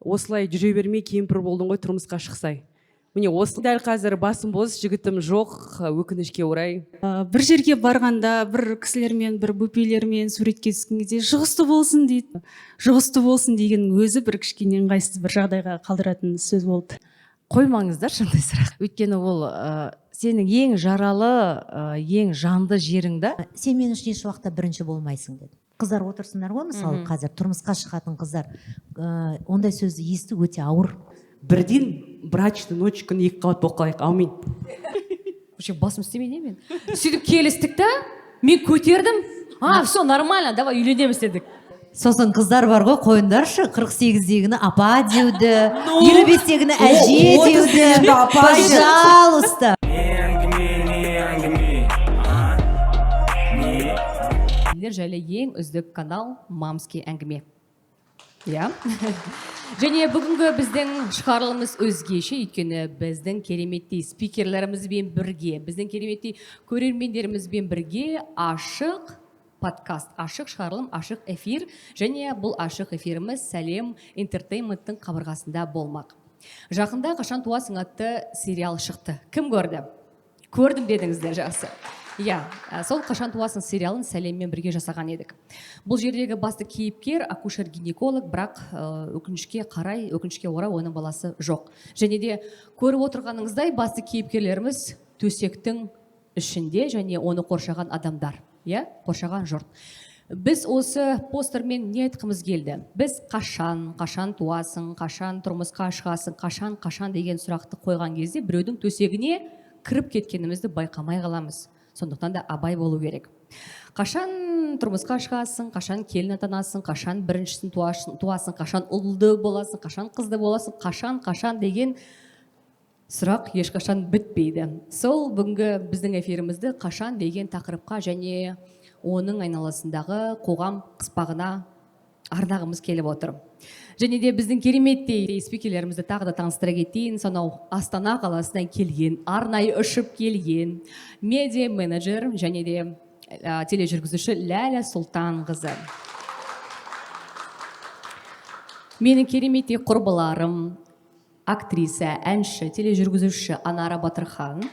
осылай жүре бермей кемпір болдың ғой тұрмысқа шықсай. Міне осы дәл қазір басым бос, жігітім жоқ, өкінішке орай. Бір жерге барғанда бір кісілермен, бір бөпелермен суретке түскен кезде жұғысты болсын дейді. Жұғысты болсын деген өзі бір кішкене ыңғайсыз бір жағдайға қалдыратын сөз болды. Қоймаңыздар шындай сұрақ. Өйткені ол сенің ең жаралы, ең жанды жерің да. Сен мен үшін еш уақытта бірінші болмайсың деді. Қыздар отырсыңдар ғой, мысалы қазір тұрмысқа шығатын қыздар, ондай сөзді есту өте ауыр. Бірден брачный ночь күні 2 қабат болып қалайық, аумин. Вообще басым істемейді мен. Сөйтіп келістік та, мен көтердім. Все нормально, давай үйленеміз дедік. Сосын қыздар бар ғой, қойындаршы, 48-дегіні апа деуді, 25-дегіні әже деуді, пожалуйста. Жайлы ең үздік канал Мамский әңгіме. Иә. Және бүгінгі біздің шығарылымыз өзгеше, өйткені біздің кереметтей спикерлерімізбен бірге, біздің кереметтей көрермендерімізбен бірге ашық подкаст, ашық шығарылым, ашық эфир, және бұл ашық эфиріміз Сәлем Entertainment-тың қабырғасында болмақ. Жақында Қашан туасың атты сериал шықты. Кім көрді? Көрдім дедіңіздер, жақсы. Иә, сол Қашан туасың сериалын Сәлеммен бірге жасаған едік. Бұл жердегі басты кейіпкер акушер-гинеколог, бірақ өкінішке орай оның баласы жоқ. Және де көріп отырғаныңыздай басты кейіпкерлеріміз төсектің ішінде және оны қоршаған адамдар, иә, қоршаған жұрт. Біз осы постермен не айтқымыз келді? Біз қашан туасың, қашан тұрмысқа шығасың, қашан деген сұрақты қойған кезде біреудің төсегіне кіріп кеткенімізді байқамай қаламыз. Сондықтан да абай болу керек. Қашан тұрмысқа шығасың, қашан келін атанасың, қашан біріншісін туасың, қашан ұлды боласың, қашан қызды боласың, қашан деген сұрақ ешқашан бітпейді. Сол бүгінгі біздің эфирімізді қашан деген тақырыпқа және оның айналасындағы қоғам қыспағына арнағымыз келіп отыр. Және де біздің кереметтей спикерлерімізді тағы да таныстыра кетейін. Сонау Астана қаласынан келген, арнайы ұшып келген медиа менеджер және де тележүргізуші Ләлә Сұлтанқызы. Менің кереметтей құрбыларым, актриса, әнші, тележүргізуші Анара Батырхан,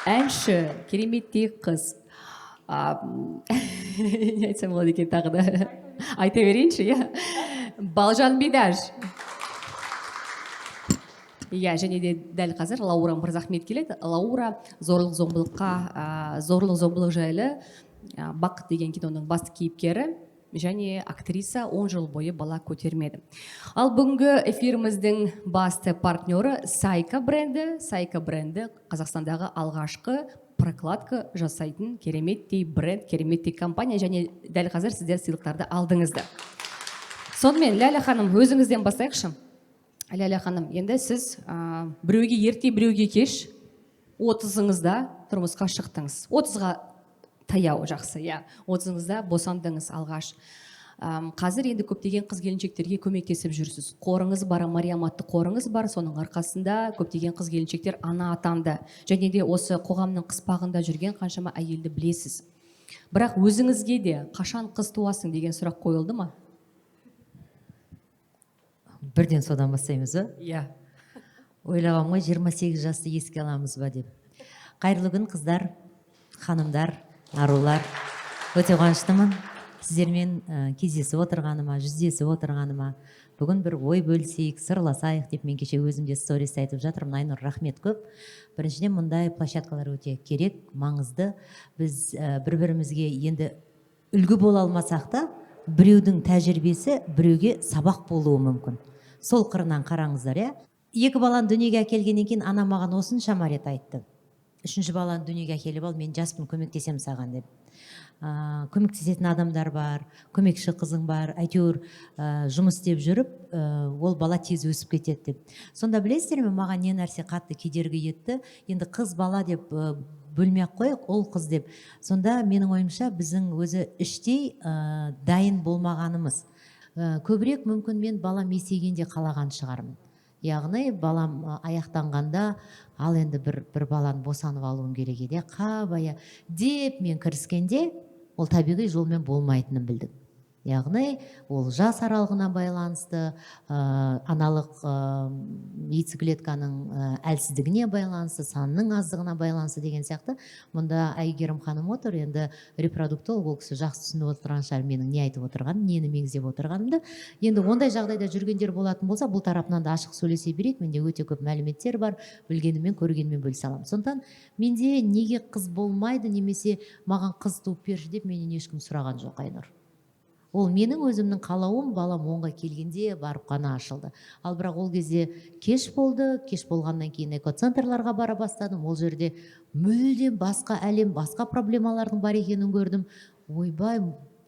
әнші, кереметтей қыз. Не айтсам болады екен тағы да. Айта берейінші, иә. Балжан Бидаш. Иә, және де дәл қазір Лаура Мырзахмет келеді. Лаура зорлық-зомбылық жайлы Бақыт деген киноның басты кейіпкері және актриса 10 жыл бойы бала көтермеді. Ал бүгінгі эфиріміздің басты партнері Сайка бренді. Сайка бренді Қазақстандағы алғашқы прокладка жасайтын кереметтей бренд, кереметтей компания, және дәл қазір сіздер сыйлықтарды алдыңызды. Сонымен, Ләлә ханым, өзіңізден бастайықшы. Ләлә ханым, енді сіз біреуге ерте, біреуге кеш 30-ыңызда тұрмысқа шықтыңыз. 30-ға таяу, жақсы, иә. 30-ыңызда босандыңыз алғаш. Қазір енді көптеген қыз-келіншектерге көмектесіп жүрсіз. Қорыңыз бар, Мариям атты қорыңыз бар, соның арқасында көптеген қыз-келіншектер ана атанды. Және де осы қоғамның қыспағында жүрген қаншама әйелді білесіз. Бірақ өзіңізге де қашан қыз туасың деген сұрақ қойылды ма? Бірден содан бастаймыз ба? Иә. Ойлағам ғой, 28 жасты еске аламыз ба деп. Қайырлы күн қыздар, ханымдар, арулар. Өте қуаныштымын. Сіздермен кездесіп отырғаныма, жүздесіп отырғаныма, бүгін бір ой бөлісейік, сырласайық деп мен кеше өзімде сторис айтып жатырмын. Айнұр, рахмет көп. Біріншіден, мұндай площадкалар өте керек, маңызды. Біз бір-бірімізге енді үлгі бола алмасақ та, біреудің тәжірибесі біреуге сабақ болуы мүмкін. Сол қырынан қараңыздар, иә. 2 баланы дүниеге әкелгеннен кейін ана маған осыншама рет айтты. 3-ші баланы дүниеге әкеліп ал, мен жаспын, көмектесем саған деп. Көмектесетін адамдар бар, көмекші қызың бар, әйтеуір жұмыс істеп жүріп, ол бала тез өсіп кетеді деп. Сонда білесіздер ме, маған не нәрсе қатты кедергі етті, енді қыз бала деп бөлмей-ақ қойық, ол қыз деп. Сонда менің ойымша біздің өзі іштей дайын болмағанымыз. Көбірек мүмкін мен балам есейгенде қалаған шығармын. Яғни балам аяқтанғанда, ал енді бір баланы босанып алуым керек еді, қабая деп мен кіріскенде, ол табиғи жолмен болмайтынын білдім. яғни ол жас аралығына байланысты, аналық яйцеклетканың әлсіздігіне байланысты, санның аздығына байланысты деген сияқты. Мұнда Әйгерім ханым отыр, енді репродуктолог, ол кісі жақсы түсініп отырған шығар менің не айтып отырғаным, нені меңзеп отырғанымды. Енді ондай жағдайда жүргендер болатын болса, бұл тарапынан да ашық сөйлесе берейік. Менде өте көп мәліметтер бар, білгеніммен көргенімен бөлісе аламын. Сондықтан менде неге қыз болмайды, немесе маған қыз туып берші деп менен ешкім сұраған жоқ, Айнұр. Ол менің өзімнің қалауым, балам 10-ға келгенде барып қана ашылды. Ал бірақ ол кезде кеш болды, кеш болғаннан кейін экоцентрларға бара бастадым. Ол жерде мүлдем басқа әлем, басқа проблемалардың бар екенін көрдім. Ойбай,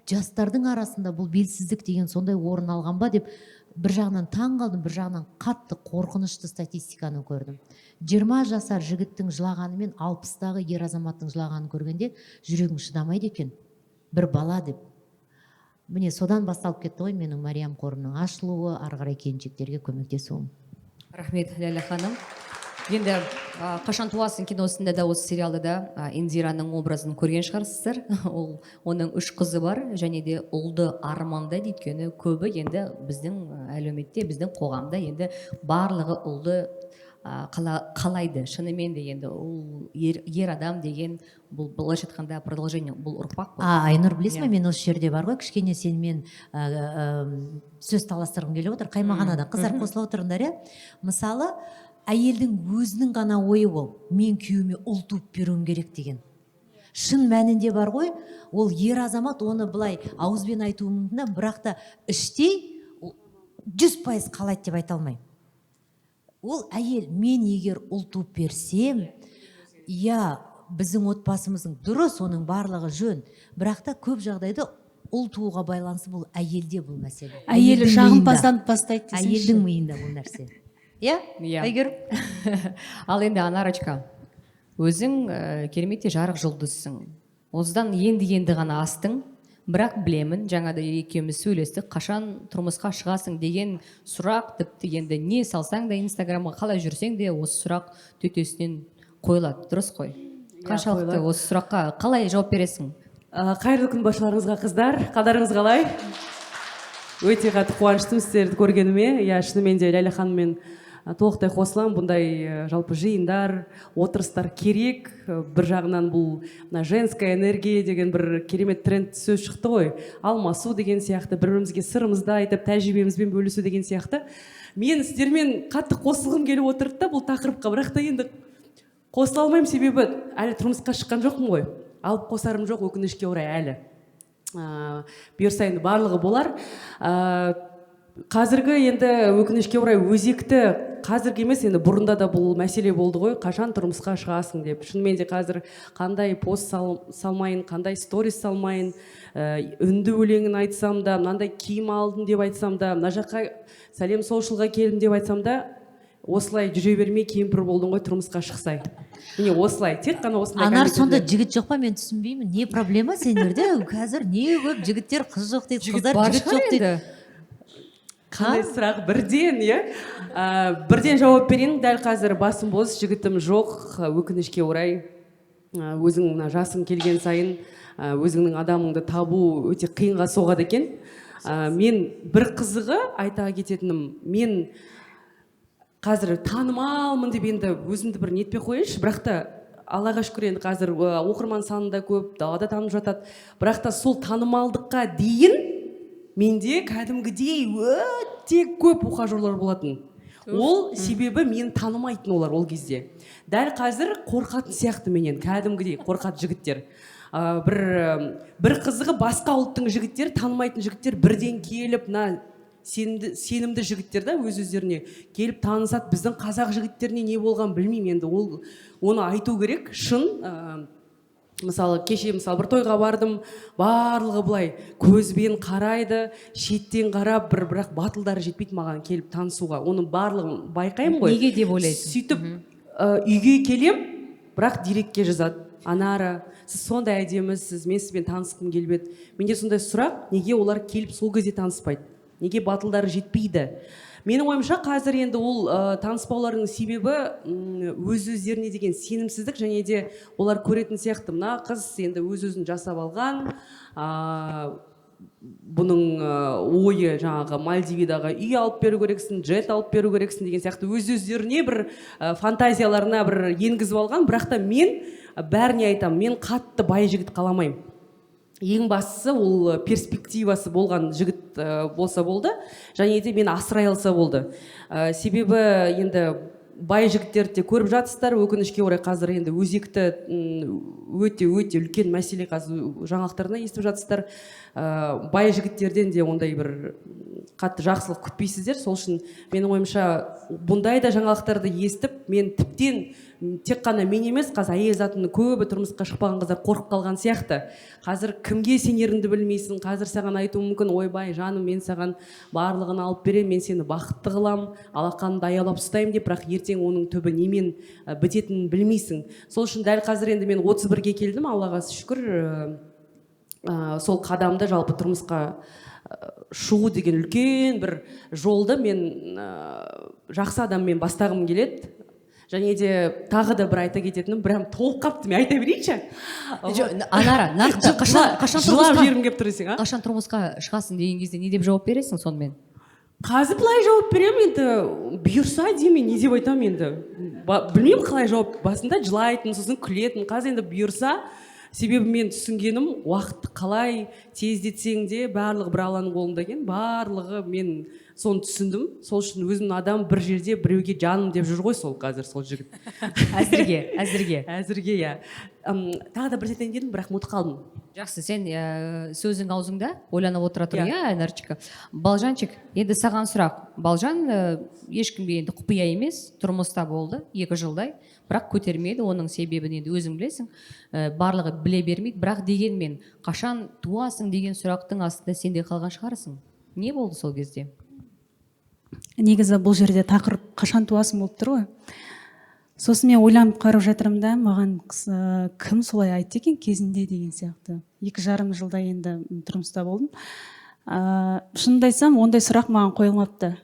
жастардың арасында бұл белсіздік деген сондай орын алған ба деп бір жағынан таң қалдым, бір жағынан қатты қорқынышты статистиканы көрдім. 20 жасар жігіттің жылағаны мен 60-тағы ер азаматтың жылағанын көргенде жүрегім шыдамайды екен. Бір бала деп. Міне содан басталып кетті ғой менің Мариям қорының ашылуы, ары қарай келіншектерге көмектесуім. Рахмет, Ләйлә ханым. Енді қашан туасың киносында да, осы сериалда да Индираның образын көрген шығарсыздар. Оның 3 қызы бар, және де ұлды армандайды, өйткені көбі енді біздің әлеуметте, біздің қоғамда енді барлығы ұлды қалайды. Шынымен де енді ол ер адам деген бұл былайша айтқанда продолжение, бұл ұрпақ қой. Айнұр, білесің бе, мен осы жерде бар ғой, кішкене сенімен сөз таластырғым келіп отыр. Қаймағанада қыздар қосыла отырыңдар, иә? Мысалы, әйелдің өзінің ғана ойы ол, мен күйеуіме ұл туып беруім керек деген. Шын мәнінде бар ғой, ол ер азамат оны былай ауызбен айтуы мүмкін, бірақ та іштей 100% қалайды деп айта алмаймын. Ол әйел, мен егер ұл туып берсем, біздің отбасымыздың дұрыс, оның барлығы жөн, бірақ та көп жағдайда ұл тууға байланысты бұл әйелде бұл мәселе. Әйелі жағымпазданып бастайды десеңші. Әйелдің миында бұл нәрсе. Әйгерім? Ал енді Анарочка, өзің кереметте жарық жұлдызсың. Осыдан енді ғана астың, бірақ білемін, жаңада екеуміз сөйлестік, қашан тұрмысқа шығасың деген сұрақ, тіпті енді не салсаң да Инстаграмға қалай жүрсең де осы сұрақ төтесінен қойылады, дұрыс қой? Қаншалықты осы сұраққа қалай жауап бересің? Қайырлы күн баршаларыңызға, қыздар. Қалдарыңыз қалай? Өте қатты қуаныштымын сіздерді көргеніме. Шынымен де Ләйлә ханыммен толықтай қосыламын. Бұндай жалпы жиындар, отырыстар керек. Бір жағынан бұл женская энергия деген бір керемет тренд сөз шықты ғой. Алмасу деген сияқты, бір-бірімізге сырымызды айтып, тәжірибемізбен бөлісу деген сияқты. Мен сіздермен қатты қосылғым келіп отырды да бұл тақырыпқа, бірақ та енді қосыла алмаймын, себебі әлі тұрмысқа шыққан жоқпын ғой. Алып қосарым жоқ, өкінішке орай әлі. Бұйырса енді барлығы болар. Қазіргі енді өкінішке орай өзекті, қазіргі емес, енді бұрында да бұл мәселе болды ғой, қашан тұрмысқа шығасың деп. Шынымен де қазір қандай пост салмайын, қандай сторис салмайын, үнді өлеңін айтсам да, мынандай киім алдым деп айтсам да, мына жаққа сәлем солшылға келдім деп айтсам да, осылай жүре бермей кемпір болдың ғой, тұрмысқа шықсай. Міне осылай, тек қана осындай. Анар, сонда жігіт жоқ па, мен түсінбеймін. Не проблема сендерде? Қазір не көп жігіттер қыз жоқ дейді, қыздар жігіт жоқ дейді. Қандай сұрақ бірден, бірден жауап берейін. Дәл қазір басым бос, жігітім жоқ, өкінішке орай. Өзің жасың келген сайын өзіңнің адамыңды табу өте қиынға соғады екен. Мен бір қызығы айта кететінім, мен қазір танымалмын деп енді өзімді бір нетпей қойыншы, бірақ та Аллаға шүкір, енді қазір оқырман саны да көп, далада танып жатады. Бірақ та сол танымалдыққа дейін менде кәдімгідей өте көп ухажерлар болатын. Ол себебі мені танымайтын олар ол кезде. Дәл қазір қорқатын сияқты менен, кәдімгідей қорқат жігіттер. Бір қызығы басқа ұлттың жігіттер, танымайтын жігіттер бірден келіп, сенімді жігіттер да өз-өздеріне келіп танысады. Біздің қазақ жігіттеріне не болған білмеймін, енді оны айту керек. Шын, мысалы кеше бір тойға бардым, барлығы бұлай көзбен қарайды, шеттен қарап, бірақ батылдары жетпейді маған келіп танысуға. Оның барлығын байқаймын ғой. Неге деп ойлайсың? Сөйтіп үйге келем, бірақ директке жазады: Анара, сіз сондай әдемісіз, мен сізбен танысқым келіп еді. Менде сондай сұрақ, неге олар келіп сол кезде таныспайды? Неге батылдары жетпейді? Менің ойымша қазір енді ол таныспауларының себебі өз-өздеріне деген сенімсіздік, және де олар көретін сияқты, мына қыз енді өз-өзін жасап алған, бұның ойы жаңағы Мальдивидаға үй алып беру керексің, джет алып беру керексің деген сияқты өздеріне бір фантазияларына бір енгізіп алған. Бірақ та мен бәріне айтамын, мен қатты бай жігіт қаламаймын. Ең бастысы ол перспективасы болған жігіт болса болды, және де мені асырай алса болды. Себебі енді бай жігіттерді көріп жатсыздар, өкінішке орай қазір енді өзекті өте үлкен мәселе қазір жаңалықтарына естіп жатсыздар. Бай жігіттерден де ондай бір қатты жақсылық күтпейсіздер. Сол үшін менің ойымша бұндай да жаңалықтарды естіп, мен тіптен тек қана мен емес, қазір әйел затының көбі тұрмысқа шықпаған қыздар қорқып қалған сияқты. Қазір кімге сенеріңді білмейсің. Қазір саған айтуы мүмкін, ойбай жаным, мен саған барлығын алып беремін, мен сені бақытты қылам, алақанымды аялап ұстаймын деп, бірақ ертең оның түбі немен бітетінін білмейсің. Сол үшін дәл қазір енді мен 31-ге келдім, Аллаға шүкір. Сол қадамды жалпы тұрмысқа шығу деген үлкен бір жолды мен жақсы адаммен бастағым келеді. Және де тағы да бір айта кететінім, прям толып қапты, мен айта берейінші. Анара, нақты қашан тұрмысқа шығасың деген кезде не деп жауап бересің сонымен? Қазір былай жауап беремін, енді бұйырса деймін, не деп айтамын енді. Білмеймін қалай жауап, басында жылайтын, сосын күлетін. Қазір енді бұйырса, себебі мен түсінгенім, уақытты қалай тездетсең де барлығы бір Алланың қолында екен, барлығы мен соны түсіндім. Сол үшін өзімнің адам бір жерде біреуге жаным деп жүр ғой сол қазір сол жігіт. Әзірге, иә. Тағы да бір сәттен келдім, бірақ ұмытып қалдым. Жақсы, сен сөзің аузыңда ойланып отыра тұр, иә, Айнарчика. Балжанчик, енді саған сұрақ. Балжан ешкімге енді құпия емес, тұрмыста болды 2 жылдай, бірақ көтермеді. Оның себебін енді өзің білесің. Барлығы біле бермейді, бірақ дегенмен қашан туасың деген сұрақтың астында сен де қалған шығарсың. Не болды сол кезде? Негізі бұл жерде тақырып қашан туасың болып тұр ғой. Сосын мен ойланып қарап жатырмын да, маған кім солай айтты екен кезінде деген сияқты. 2,5 жылда енді тұрмыста болдым. Шынымды айтсам, ондай сұрақ маған қойылмапты.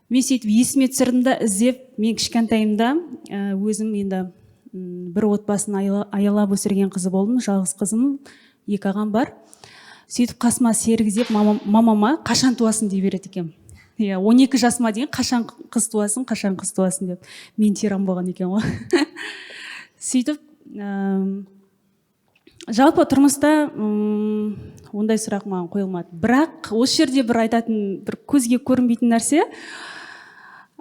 Мен сөйтіп есіме түсірдім да, іздеп, мен кішкентайымда өзім енді бір отбасын аялап өсірген қызы болдым, жалғыз қызым, 2 ағам бар. Сөйтіп қасыма серік іздеп, мамама қашан туасың дей береді екен. 12 жасыма дейін қашан қыз туасың деп. Мен тиран болған екен ғой. Сөйтіп, жалпы тұрмыста ондай сұрақ маған қойылмады. Бірақ осы жерде бір айтатын, бір көзге көрінбейтін нәрсе,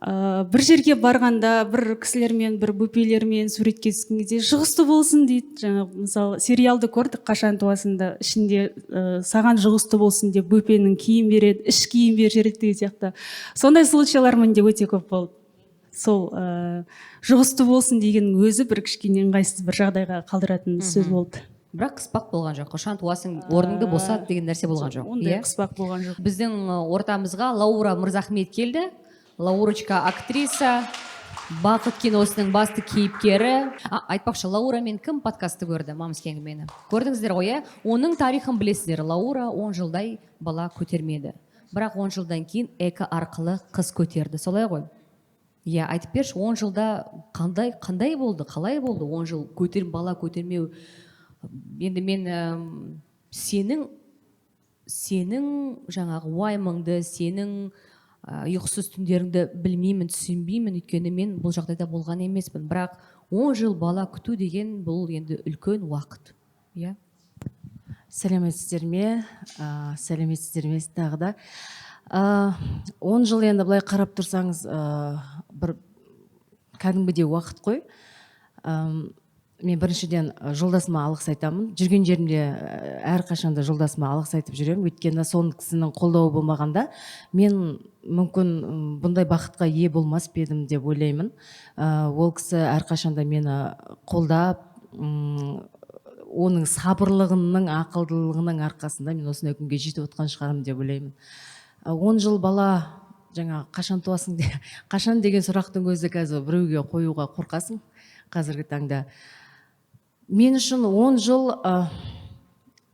бір жерге барғанда, бір кісілермен, бір бөпелермен суретке түскен кезде жұғысты болсын дейді. Жаңағы мысалы сериалды көрдік, қашан туасында ішінде саған жұғысты болсын деп бөпенің киім береді, іш киім береді деген сияқты. Сондай случайлар менде өте көп болды. Сол жұғысты болсын деген өзі бір кішкене ыңғайсыз бір жағдайға қалдыратын сөз болды. Бірақ қыспақ болған жоқ. Қашан туасың, орныңды босат деген нәрсе болған жоқ. Ондай қыспақ болған жоқ. Біздің ортамызға Лаура Мырзахмет келді. Лаурочка актриса, Бақыт киносының басты кейіпкері. Айтпақшы, Лаурамен кім подкасты көрді, Мамский әңгімені? Көрдіңіздер ғой, оның тарихын білесіздер. Лаура 10 жылдай бала көтермеді. Бірақ 10 жылдан кейін эко арқылы қыз көтерді. Солай ғой? Айтып берші, 10 жылда қандай болды, қалай болды 10 жыл бала көтермеу? Енді мен сенің жаңағы уайымыңды, сенің ұйқысыз түндеріңді білмеймін, түсінбеймін, өйткені мен бұл жағдайда болған емеспін. Бірақ 10 жыл бала күту деген бұл енді үлкен уақыт. Сәлеметсіздер ме тағы да. 10 жыл енді былай қарап тұрсаңыз, бір кәдімгідей уақыт қой. Мен біріншіден жолдасыма алғыс айтамын. Жүрген жерімде әрқашанда жолдасыма алғыс айтып жүремін. Өйткені соның кісінің қолдауы болмағанда мен мүмкін бұндай бақытқа ие болмас едім деп ойлаймын. Ол кісі әрқашанда мені қолдап, оның сабырлығының, ақылдылығының арқасында мен осындай күнге жетіп отқан шығармын деп ойлаймын. 10 жыл бала, жаңа қашан туасың қашан деген сұрақтың өзі қазір біреуге қоюға қорқасың қазіргі таңда. Мен үшін 10 жыл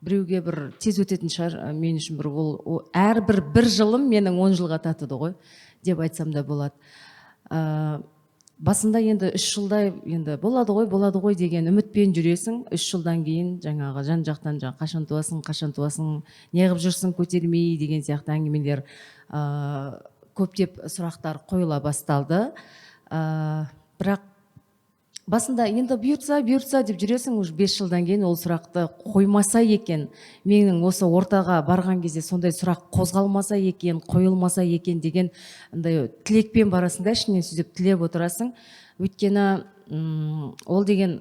біреуге бір тез өтетін шығар, мен үшін бір жылым менің 10 жылға татыды ғой деп айтсам да болады. басында енді 3 жылдай енді болады ғой деген үмітпен жүресің. 3 жылдан кейін жаңағы жан жақтан қашан туасың, неғып жүрсің көтермей деген сияқты әңгімелер, көптеп сұрақтар қойыла басталды. Бірақ басында енді бұйыртса деп жүресің, уже 5 жылдан кейін ол сұрақты қоймаса екен, менің осы ортаға барған кезде сондай сұрақ қозғалмаса екен, қойылмаса екен деген тілекпен барасың да, ішінен сөйтіп тілеп отырасың. Өйткені ол деген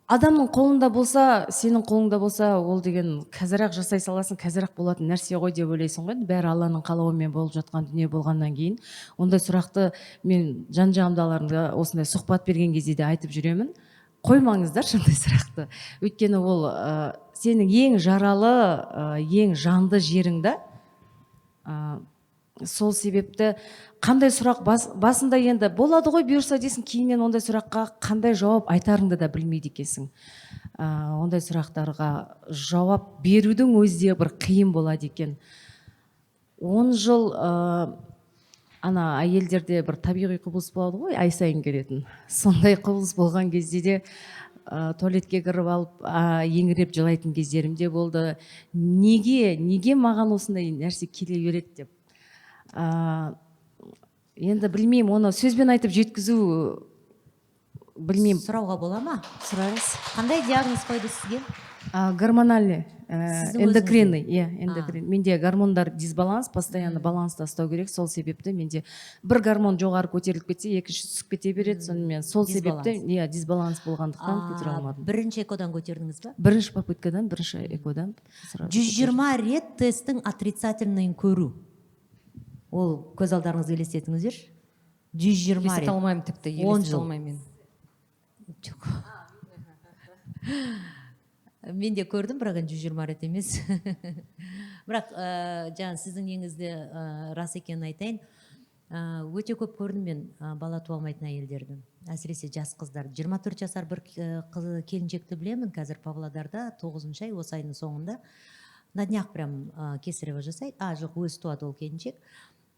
адамның қолында болса, сенің қолыңда болса, ол деген қазір-ақ жасай саласың, қазір-ақ болатын нәрсе ғой деп ойлайсың ғой. Бәрі Алланың қалауымен болып жатқан дүние болғаннан кейін ондай сұрақты мен жан-жағымдағыларымға осындай сұхбат берген кезде де айтып жүремін. Қоймаңыздар сондай сұрақты. Өйткені ол сенің ең жаралы, ең жанды жеріңді. Сол себепті қандай сұрақ басында енді болады ғой бұйырса дейсің, кейіннен ондай сұраққа қандай жауап айтарыңды да білмейді екенсің. Ондай сұрақтарға жауап берудің өзі бір қиын болады екен. 10 жыл ана әйелдерде бір табиғи құбылыс болады ғой, ай сайын келетін. Сондай құбылыс болған кезде де туалетке кіріп алып еңіреп жылайтын кездерім де болды. Неге маған осындай нәрсе келе береді деп. Енді білмеймін, оны сөзбен айтып жеткізу, білмеймін. Сұрауға бола ма? Сұрайыз. Қандай диагноз қойды сізге? Гормональный, эндокринный. Менде гормондар дисбаланс, постоянно баланста ұстау керек. Сол себепті менде бір гормон жоғары көтеріліп кетсе, екінші түсіп кете береді. Сонымен сол себепті дисбаланс болғандықтан көтере алмадым. Бірінші экодан көтердіңіз ба? Бірінші попыткадан, бірінші экодан. 120 рет тесттің отрицательныйын көру. Ол көз алдарыңызға елестетіңіздер. 120 рет. Елестете алмаймын тіпті, елестете алмаймын мен. Жоқ. Мен де көрдім, бірақ 120 рет емес. Бірақ жаңа сіздің неңізде рас екенін айтайын. Өте көп көрдім мен бала туа алмайтын әйелдерді. Әсіресе жас қыздар. 24 жасар бір келіншекті білемін қазір Павлодарда, 9-ай, осы айдың соңында. На днях прям кесарево жасайды. Жоқ, өзі туады ол келіншек.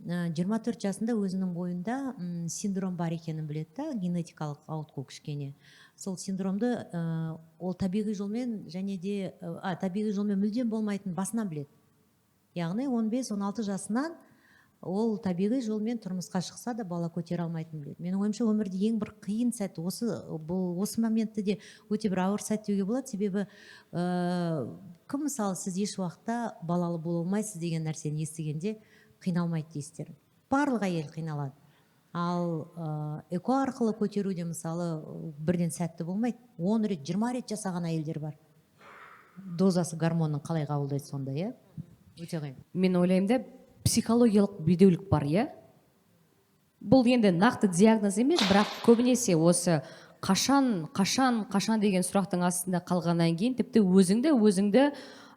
24 жасында өзінің бойында синдром бар екенін біледі да, генетикалық ауытқу кішкене. Сол синдромды ол табиғи жолмен және де табиғи жолмен мүлдем болмайтын басынан біледі. Яғни 15-16 жасынан ол табиғи жолмен тұрмысқа шықса да бала көтере алмайтын біледі. Менің ойымша өмірде ең бір қиын сәт осы моментте де өте бір ауыр сәт деуге болады. Себебі кім мысалы сіз еш уақытта балалы бола алмайсыз деген нәрсені естігенде қиналмайды дейсіздер. Барлық әйел қиналады. Ал эко арқылы көтеруде мысалы бірден сәтті болмайды. 10 рет, 20 рет жасаған әйелдер бар. Дозасы гормонның қалай қабылдайды сонда, иә? Өте қиын. Мен ойлаймын да, психологиялық бедеулік бар, иә? Бұл енді нақты диагноз емес, бірақ көбінесе осы қашан деген сұрақтың астында қалғаннан кейін тіпті өзіңді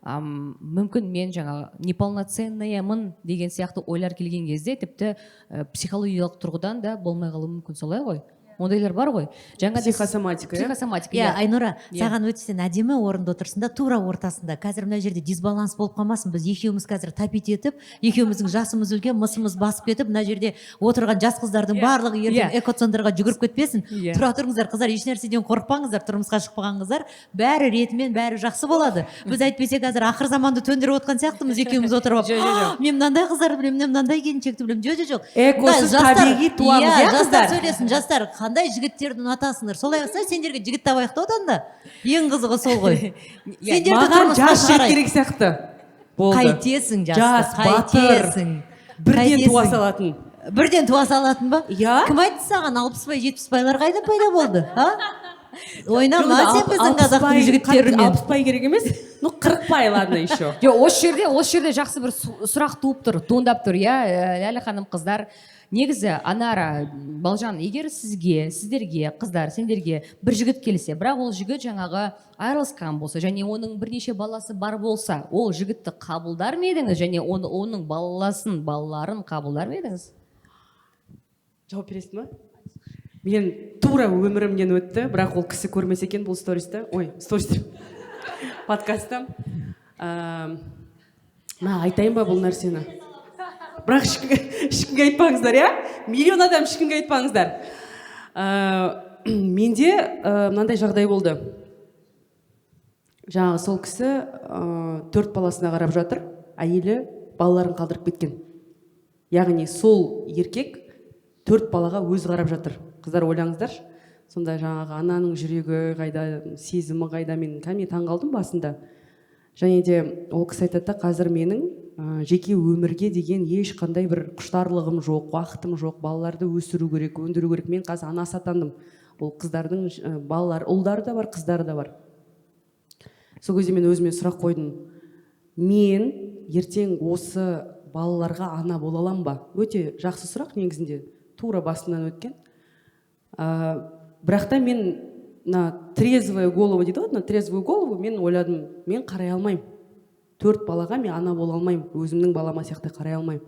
мүмкін мен жаңа неполноценныймын деген сияқты ойлар келген кезде тіпті психологиялық тұрғыдан да болмай қалуы мүмкін, солай ғой? Ондайлар бар ғой. Психосоматика, иә? Айнұра, саған өте сен әдемі орында отырсың да, тура ортасында. Қазір мына жерде дисбаланс болып қалмасын. Біз екеуміз қазір тапет етіп, екеуміздің жасымыз үлкен, мысымыз басып кетіп, мына жерде отырған жас қыздардың барлығы ертең экоцентрға жүгіріп кетпесін. Тұра тұрыңыздар, қыздар, еш нәрседен қорықпаңыздар, тұрмысқа шықпаған қыздар, бәрі ретімен, бәрі жақсы болады. Біз әйтпесе қазір ақыр заманды төндіріп отқан сияқтымыз екеуміз отырып. Мен мынандай қыздар білемін, мен мынандай келіншекті білемін. Жоқ. Экосыз табиғи туамыз, иә, жастар сөйлесін, жастар. Қандай жігіттерді ұнатасыңдар? Солай болса сендерге жігіт табайық та одан да. Ең қызығы сол ғой. Маған жас жігіт керек сияқты. Қайтесің жас, батыр, бірден туа салатын. Бірден туа салатын ба? Иә. Кім айтты саған 60-бай, 70-байлар қайда пайда болды? Ойнама сен біздің қазақтың жігіттерімен. 60-бай керек емес, 40-бай, ладно, еще. Осы жерде жақсы бір сұрақ туындап тұр, иә, Ләлі ханым, қыздар. Негізі, Анара, Балжан, егер сіздерге, қыздар, сендерге бір жігіт келсе, бірақ ол жігіт жаңағы айырылысқан болса, және оның бірнеше баласы бар болса, ол жігітті қабылдар ма едіңіз, және оның балаларын қабылдар ма едіңіз? Жауап бересің ба? Мен тура өмірімнен өтті, бірақ ол кісі көрмесе екен бұл стористі. Подкастта. Айтайын ба бұл нәрсені? Бірақ ешкімге айтпаңыздар, иә? Миллион адам ешкімге айтпаңыздар. Менде мынандай жағдай болды. Жаңағы сол кісі 4 баласына қарап жатыр, әйелі балаларын қалдырып кеткен. Яғни сол еркек 4 балаға өзі қарап жатыр. Қыздар ойлаңыздаршы. Сонда жаңағы ананың жүрегі қайда, сезімі қайда, мен кәдімгі таң қалдым басында. Және де ол кісі айтады да, қазір менің жеке өмірге деген ешқандай бір құштарлығым жоқ, уақытым жоқ, балаларды өсіру керек, өндіру керек. Мен қазір анасы атандым. Ол қыздардың балалар, ұлдары да бар, қыздары да бар. Сол кезде мен өзіме сұрақ қойдым. Мен ертең осы балаларға ана бола аламын ба? Өте жақсы сұрақ негізінде, тура басымнан өткен. Бірақ та мен трезвая голова дейді ғой, на трезвую голову мен ойладым, мен қарай алмаймын. 4 балаға мен ана бола алмаймын, өзімнің балама сияқты қарай алмаймын.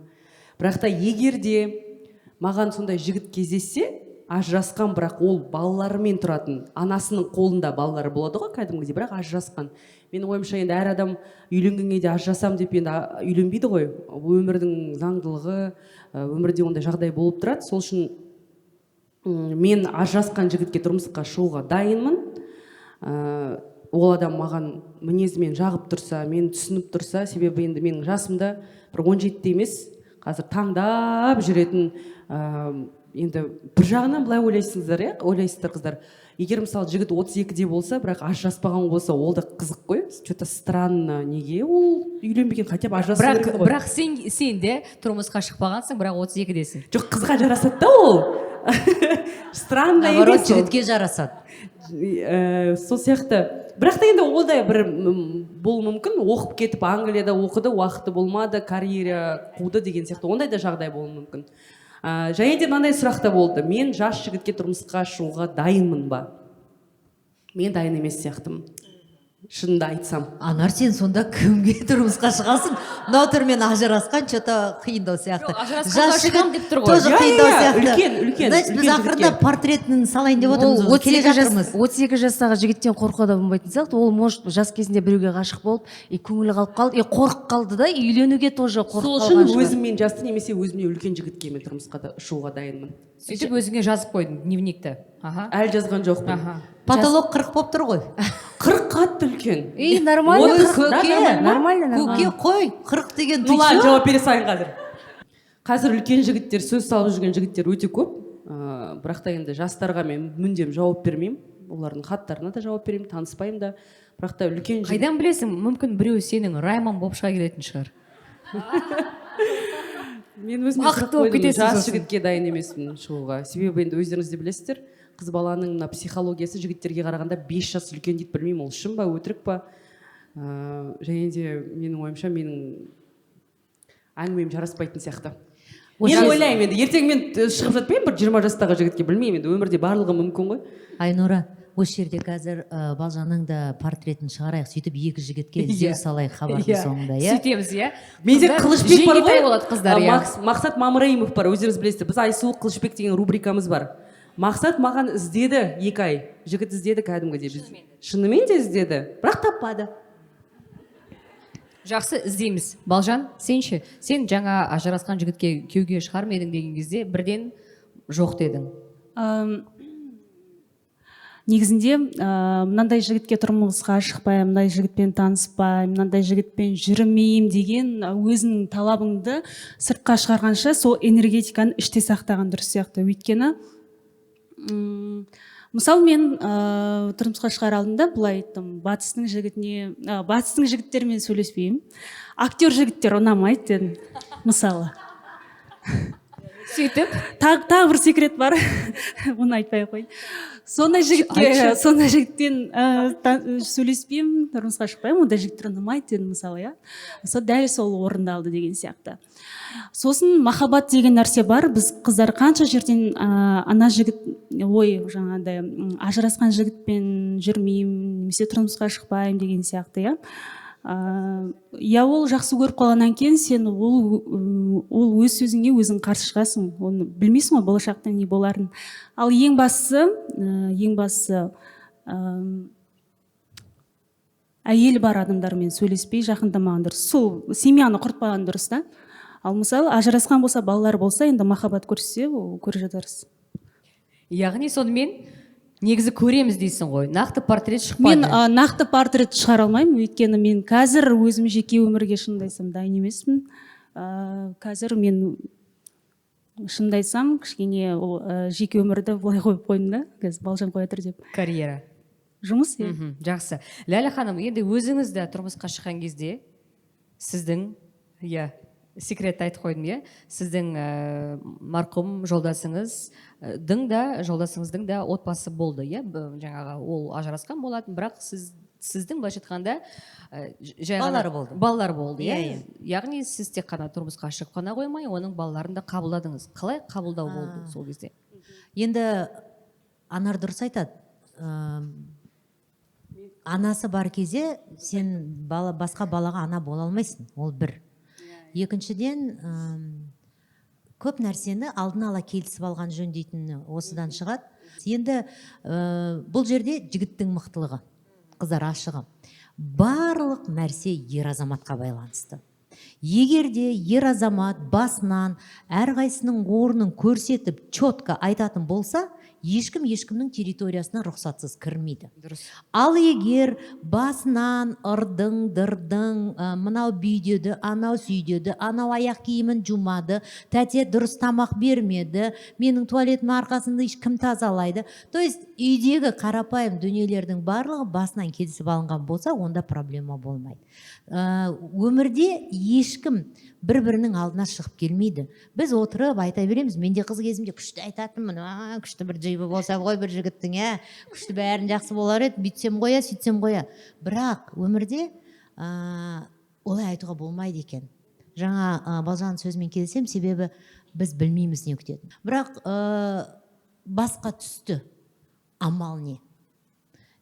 Бірақ та егер де маған сондай жігіт кездессе, ажырасқан, бірақ ол балаларымен тұратын, анасының қолында балалары болады ғой кәдімгідей, бірақ ажырасқан. Менің ойымша енді әр адам үйленгенге де ажырасам деп енді үйленбейді ғой. Өмірдің заңдылығы, өмірде ондай жағдай болып тұрады. Сол үшін мен ажырасқан жігітке тұрмысқа шығуға дайынмын. Ол адам маған мінезімен жағып тұрса, мен түсініп тұрса, себебі енді менің жасымда бір 17-те емес, қазір таңдап жүретін, енді бір жағынан былай ойлайсыздар, ойлайсыздар қыздар. Егер мысалы жігіт 32-де болса, бірақ ажыраспаған болса, ол да қызық қой. Что-то странно, неге ол үйленбеген, хотя бы ажырасу керек қой. Бірақ сен де тұрмысқа шықпағансың, бірақ 32-десің. Жоқ, қызға жарасады да ол. Странно емес ол. Жігітке жарасады. Сол сияқты. Бірақ та енді ол да бір бұл мүмкін, оқып кетіп Англияда оқыды, уақыты болмады, карьера қуды деген сияқты. Ондай да жағдай болуы мүмкін. Және де мынандай сұрақ та болды. Мен жас жігітке тұрмысқа шығуға дайынмын ба? Мен дайын емес сияқтымын. Шынымды айтсам. Анар, сен сонда кімге тұрмысқа шығасың? Мынау түрмен ажырасқан что-то қиындау сияқты. Жоқ, ажырасқанға шығам деп тұр ғой. Тоже қиындау сияқты. Үлкен. Значит, біз ақырында портретін салайын деп отырмыз. Келе жатырмыз. 32 жастағы жігіттен қорқуға да болмайтын сияқты. Ол может жас кезінде біреуге ғашық болып, көңілі қалып қалды, қорқып қалды да, үйленуге тоже қорқып қалған. Сол үшін өзіммен жасты немесе өзіме үлкен жігітке мен тұрмысқа да шығуға дайынмын. Сөйтіп өзіңе жазып қойдың дневникті. Әлі жазған жоқпын. Потолок 40 болып тұр ғой. 40 қатты үлкен. Нормально. Көке қой, 40 деген ты Нула чё? жауап бере салайын қазір. Қазір үлкен жігіттер, сөз салып жүрген жігіттер өте көп. Бірақ та енді жастарға мен мүндем жауап бермеймін. Олардың хаттарына да жауап беремін, таныспаймын да. Бірақ та үлкен жігіт. Қайдан білесің, мүмкін біреу сенің Раймон болып шыға келетін шығар. Мен өзіме сұрақ қойдым, жас жігітке дайын емеспін шығуға. Себебі енді өздеріңіз де білесіздер, қыз баланың психологиясы жігіттерге қарағанда 5 жас үлкен дейді, білмеймін, ол шын ба, өтірік па. Және де менің ойымша менің әңгімем жараспайтын сияқты. Мен ойлаймын енді, ертең мен шығып жатпаймын бір 20 жастағы жігітке, білмеймін енді, өмірде барлығы мүмкін ғой. Айнұра, осы жерде қазір Балжанның да портретін шығарайық, сөйтіп 2 жігітке іздеу салайық хабардың соңында, иә? Сөйтеміз, иә? Менде Қылышбек бар ғой, қыздар, Мақсат Мамыраимов бар, өздеріңіз білесіздер. Біз Айсұлу Қылышбек деген рубрикамыз бар. Мақсат маған іздеді 2 ай. Жігіт іздеді кәдімгідей. Шынымен де іздеді, бірақ таппады. Жақсы, іздейміз. Балжан, сенші, сен жаңа ажырасқан жігітке күйеуге шығар ма едің деген кезде бірден жоқ дедің. Негізінде мынандай жігітке тұрмысқа шықпаймын, мынандай жігітпен таныспаймын, мынандай жігітпен жүрмеймін деген өзінің талабыңды сыртқа шығарғанша сол энергетиканы іште сақтаған дұрыс сияқты. Өйткені мысалы мен тұрмысқа шығар алдында былай айттым, батыстың жігіттерімен сөйлеспеймін, актер жігіттер ұнамайды дедім, мысалы. Сөйтіп тағы бір секрет бар, оны айтпай қойын. Сондай жігіттен сөйлеспеймін, тұрмысқа шықпаймын, ондай жігіттер ұнамайды дедім, мысалы, иә. Дәл сол орындалды деген сияқты. Сосын махаббат деген нәрсе бар. Біз қыздар қанша жерден ана жігіт, жаңағыдай ажырасқан жігітпен жүрмеймін, немесе тұрмысқа шықпаймын деген сияқты, иә. Ол жақсы көріп қалғаннан кейін сен ол өз сөзіңе өзің қарсы шығасың, оны білмейсің ғой болашақта не боларын. Ал ең бастысы әйелі бар адамдармен сөйлеспей жақындамаған дұрыс, сол семьяны құртпаған дұрыс та. Ал мысалы ажырасқан болса, балалар болса, енді махаббат көрсе, көре жатарсыз. яғни сонымен негізі көреміз дейсің ғой, нақты портрет мен шықпады. нақты портрет шығара алмаймын, өйткені мен қазір өзім жеке өмірге шынымды айтсам дайын емеспін. Қазір мен шынымды айтсам кішкене ол жеке өмірді былай қойып қойдым да, қазір балжан қоя тұр деп. Карьера. Жұмыс Жақсы. Ләйлә ханым, енді өзіңіз де тұрмысқа шыққан кезде сіздің, секретті айтып қойдым, сіздің марқұм жолдасыңыздың да отбасы болды, жаңағы ол ажырасқан болатын, бірақ сіздің былайша айтқанда балалары болды, яғни сіз тек қана тұрмысқа шығып қана қоймай, оның балаларын да қабылдадыңыз. Қалай қабылдау болды сол кезде? Енді Анар дұрыс айтады. Анасы бар кезде сен басқа балаға ана бола алмайсың, ол бір. Екіншіден, көп нәрсені алдын ала келісіп алған жөн дейтін осыдан шығады. Енді бұл жерде жігіттің мықтылығы, қыздар ашығы. Барлық нәрсе ер азаматқа байланысты. Егерде ер азамат басынан әрқайсының орнын көрсетіп, четко айтатын болса, ешкімнің территориясына рұқсатсыз кірмейді. Ал егер басынан ырдың, дырдың, мынау бүйдеді, анау сүйдеді, анау аяқ киімін жумады, тәте дұрыс тамақ бермеді, менің туалетім арқасында ешкім тазалайды. То есть үйдегі қарапайым дүниелердің барлығы басынан келісіп алынған болса, онда проблема болмайды. Өмірде ешкім бір-бірінің алдына шығып келмейді. Біз отырып айта береміз. Менде қыз кезімде күшті айтатынмын, күшті бір жайбы болса ғой бір жігіттің, күшті бәрін жақсы болар еді, бүйтсем қоя, сөйтсем қоя. Бірақ өмірде олай айтуға болмайды екен. Жаңа Балжанның сөзімен келісем, себебі біз білмейміз не күтеді. Бірақ басқа түсті, амал не?